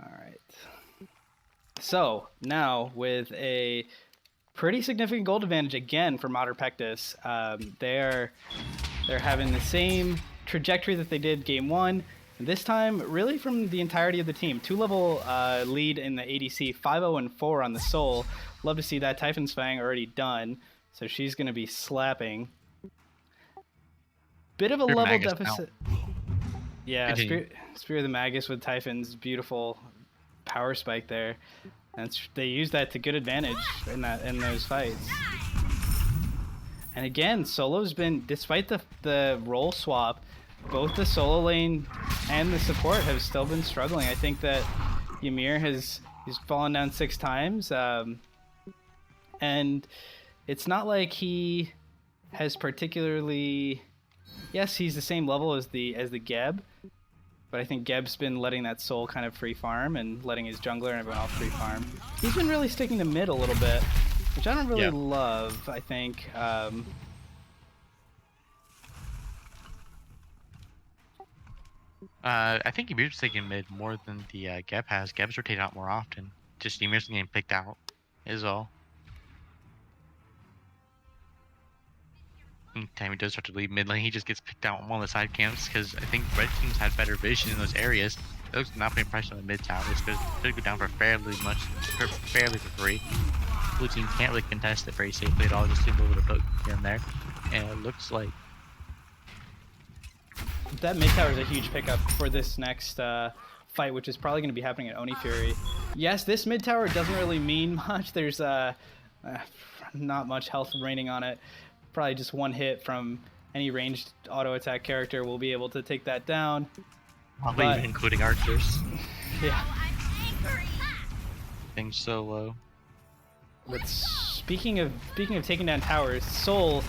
All right. So now with a pretty significant gold advantage again for Modern Pectus, they're having the same trajectory that they did game 1. And this time, really from the entirety of the team. 2-level lead in the ADC, 5-0 and 4 on the Soul. Love to see that. Typhon's Fang already done, so she's going to be slapping. Bit of a level deficit. Yeah, Spirit of the Magus with Typhon's beautiful power spike there. And they use that to good advantage in those fights. And again, solo's been, despite the role swap, both the solo lane and the support have still been struggling. I think that Ymir he's fallen down 6 times, and it's not like he has particularly. Yes, he's the same level as the Geb, but I think Geb's been letting that soul kind of free farm and letting his jungler and everyone else free farm. He's been really sticking to mid a little bit, which I don't really love. I think. I think Ymir's taking mid more than the Geb has. Geb's rotated out more often. Just Ymir's getting picked out, is all. Anytime he does start to leave mid lane, he just gets picked out on one of the side camps because I think red teams had better vision in those areas. It looks not putting pressure on the mid tower. It's going to go down for fairly for free. Blue team can't really contest it very safely at all. Just a little bit of poke here and there, and it looks like that mid tower is a huge pickup for this next fight, which is probably going to be happening at Oni Fury. Yes, this mid tower doesn't really mean much. There's not much health remaining on it. Probably just one hit from any ranged auto attack character will be able to take that down. Probably even including archers. Yeah. Things so low. But speaking of taking down towers, Soul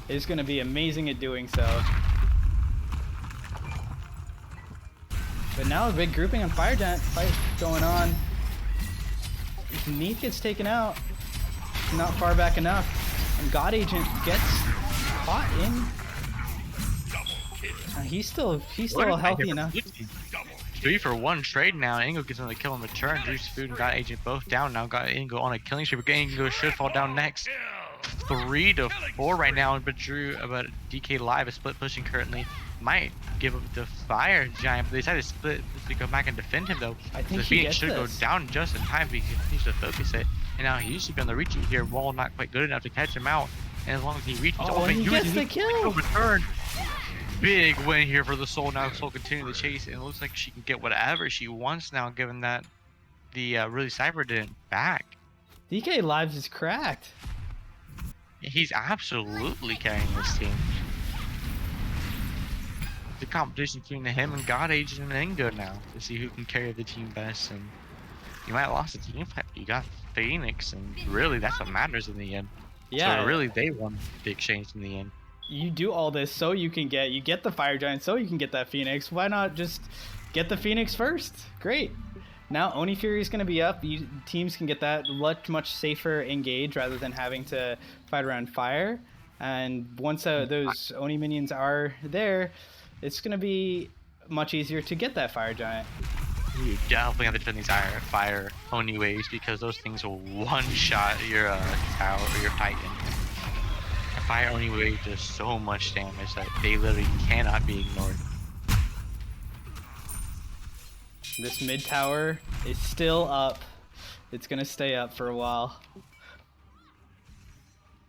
is going to be amazing at doing so. But now a big grouping on Fire Giant fight going on. Neath gets taken out. Not far back enough. And God Agent gets caught in. He's still healthy enough. 3-for-1 trade now. Ingo gets another kill in return. Juice Food and God Agent both down. Now got Ingo on a killing streak. But Ingo should fall down next. 3-4 right now. But DK Live is split pushing currently. Might give up the Fire Giant, but they decided to split to go back and defend him though. I think the Phoenix should go down just in time because he continues to focus it. And now he should be on the reach here. Wall not quite good enough to catch him out. And as long as he reaches, he gets the kill. Return. Big win here for the Soul. Now Soul continuing the chase, and it looks like she can get whatever she wants now, given that the really Cypher didn't back. DK Lives is cracked. He's absolutely carrying this team. The competition between him and God Agent and Ingo now to see who can carry the team best. And you might have lost the team fight, but you got Phoenix, and really that's what matters in the end. Yeah. So really they won the exchange in the end. You do all this so you get the Fire Giant, so you can get that Phoenix. Why not just get the Phoenix first? Great. Now Oni Fury is going to be up. Teams can get that much safer engage rather than having to fight around fire. And once those Oni minions are there, it's going to be much easier to get that fire giant. You definitely have to defend these fire Oni waves because those things will one-shot your tower or your Titan. A fire Oni wave does so much damage that they literally cannot be ignored. This mid tower is still up. It's going to stay up for a while.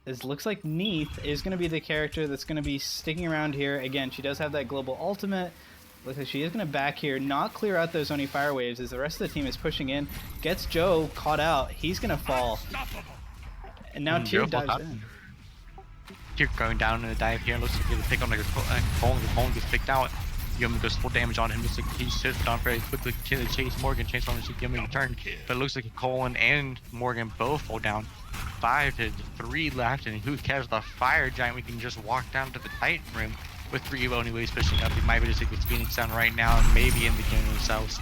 It looks like Neith is going to be the character that's going to be sticking around here. Again, she does have that global ultimate. Looks like she is going to back here, not clear out those Oni fire waves as the rest of the team is pushing in. Gets Joe caught out. He's going to fall. And now Tyr dives in. Tyr going down in a dive here. Looks like he's pick on like a Cole gets picked out. Yumi goes full damage on him. Looks like he sits down very quickly to chase Morgan. Chase on to see Yumi return. But it looks like Colin and Morgan both fall down. 5 to 3 left, and who cares? The fire giant, we can just walk down to the Titan room with 3 Oni waves pushing up. They might be just take this Phoenix down right now and maybe in the game themselves.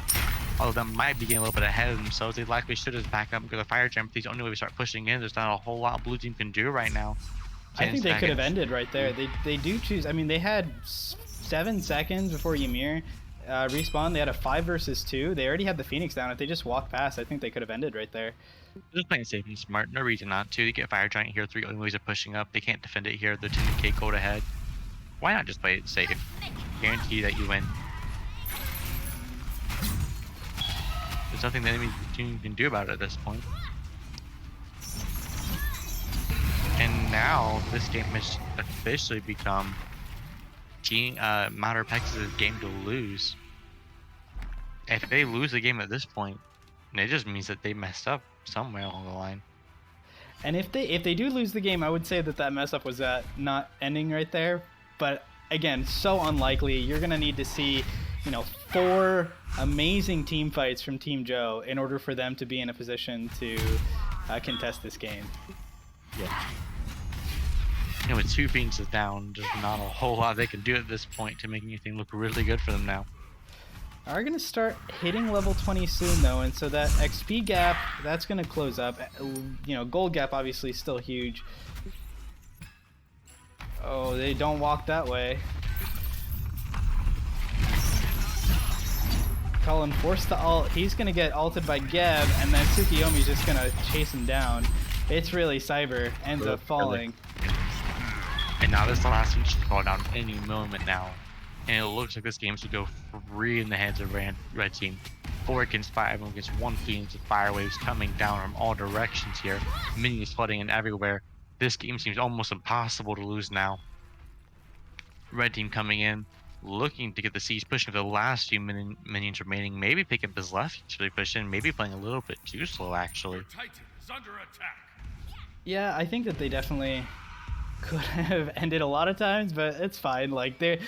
Although they might be getting a little bit ahead of themselves. They likely should just back up because the fire giant, if these Oni waves start pushing in, there's not a whole lot blue team can do right now. I think they could have ended right there. They do choose. I mean, they had 7 seconds before Ymir respawn. They had a 5 versus 2. They already had the Phoenix down. If they just walked past, I think they could have ended right there. Just playing safe and smart. No reason not to. They get fire giant here. 3 Oni waves are pushing up. They can't defend it here. The 10k gold ahead. Why not just play it safe? Guarantee that you win. There's nothing the enemy team can do about it at this point. And now this game has officially become Mater Pectus' game to lose. If they lose the game at this point, it just means that they messed up somewhere along the line. And if they do lose the game, I would say that mess up was not ending right there. But again, so unlikely. You're gonna need to see, 4 amazing team fights from Team Joe in order for them to be in a position to contest this game. Yeah. And with 2 Phoenixes down, there's not a whole lot they can do at this point to make anything look really good for them now. Are going to start hitting level 20 soon though, and so that XP gap, that's going to close up. Gold gap obviously still huge. Oh, they don't walk that way. Colin forced the ult. He's going to get ulted by Geb, and then Tsukiyomi's just going to chase him down. It's really Cyber ends up falling. And now this last one should fall down any moment now. And it looks like this game should go free in the hands of red team. 4 against 5 against 1 Phoenix with fire waves coming down from all directions here. Minions flooding in everywhere. This game seems almost impossible to lose now. Red team coming in, looking to get the siege, pushing for the last few minions remaining. Maybe pick up his left to really push in. Maybe playing a little bit too slow actually. Your Titan is under attack. Yeah, I think that they definitely could have ended a lot of times, but it's fine. Like they're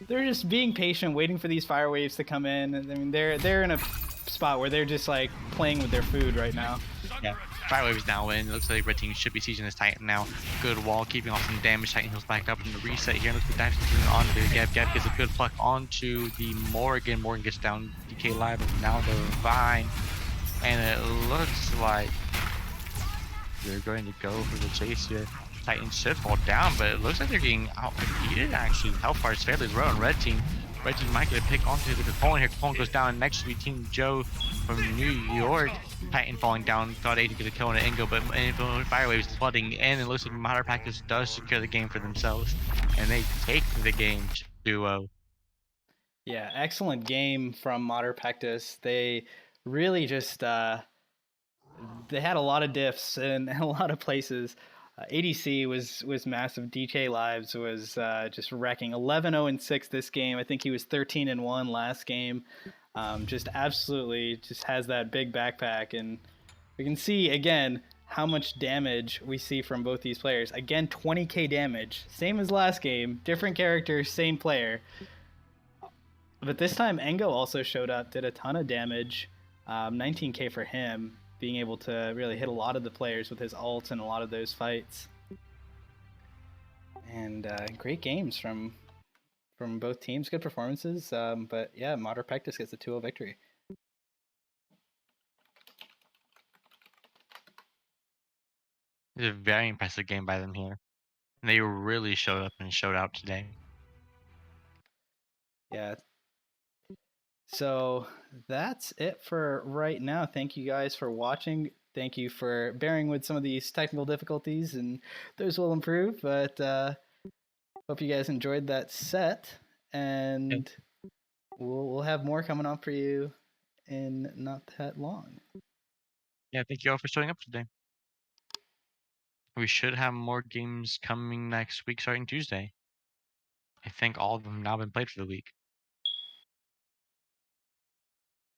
just being patient, waiting for these fire waves to come in. I mean, they're in a spot where they're just like playing with their food right now. Yeah, fire waves now in. It looks like red team should be sieging this Titan now. Good wall, keeping off some damage. Titan heals back up in the reset here. Looks like Dash continuing on to the Gap. Gap gets a good pluck onto the Morgan. Morgan gets down DK live, and now the Vine, and it looks like they're going to go for the chase here. Titans should fall down, but it looks like they're getting out-competed actually. Health bar is fairly low on red team. Red team might get a pick onto the Capone here. Capone goes down. Next to be Team Joe from New York. Titan falling down. God 8 to get a kill on an Ingo, but fire waves flooding in. It looks like Mater Pectus does secure the game for themselves, and they take the game 2-0. Yeah, excellent game from Mater Pectus. They really just they had a lot of diffs in a lot of places. ADC was massive. DK Lives was just wrecking. 11-0-6 this game. I think he was 13-1 last game. Just absolutely just has that big backpack, and we can see again how much damage we see from both these players. Again, 20k damage, same as last game. Different character, same player. But this time Engo also showed up, did a ton of damage. 19k for him, being able to really hit a lot of the players with his ult in a lot of those fights. And great games from both teams, good performances. But yeah, Mater Pectus gets a 2-0 victory. It's a very impressive game by them here. They really showed up and showed out today. Yeah. So that's it for right now. Thank you guys for watching. Thank you for bearing with some of these technical difficulties, and those will improve. But hope you guys enjoyed that set, Yeah, and we'll have more coming up for you in not that long. yeah. Thank you all for showing up today. We should have more games coming next week, starting Tuesday. I think all of them now been played for the week.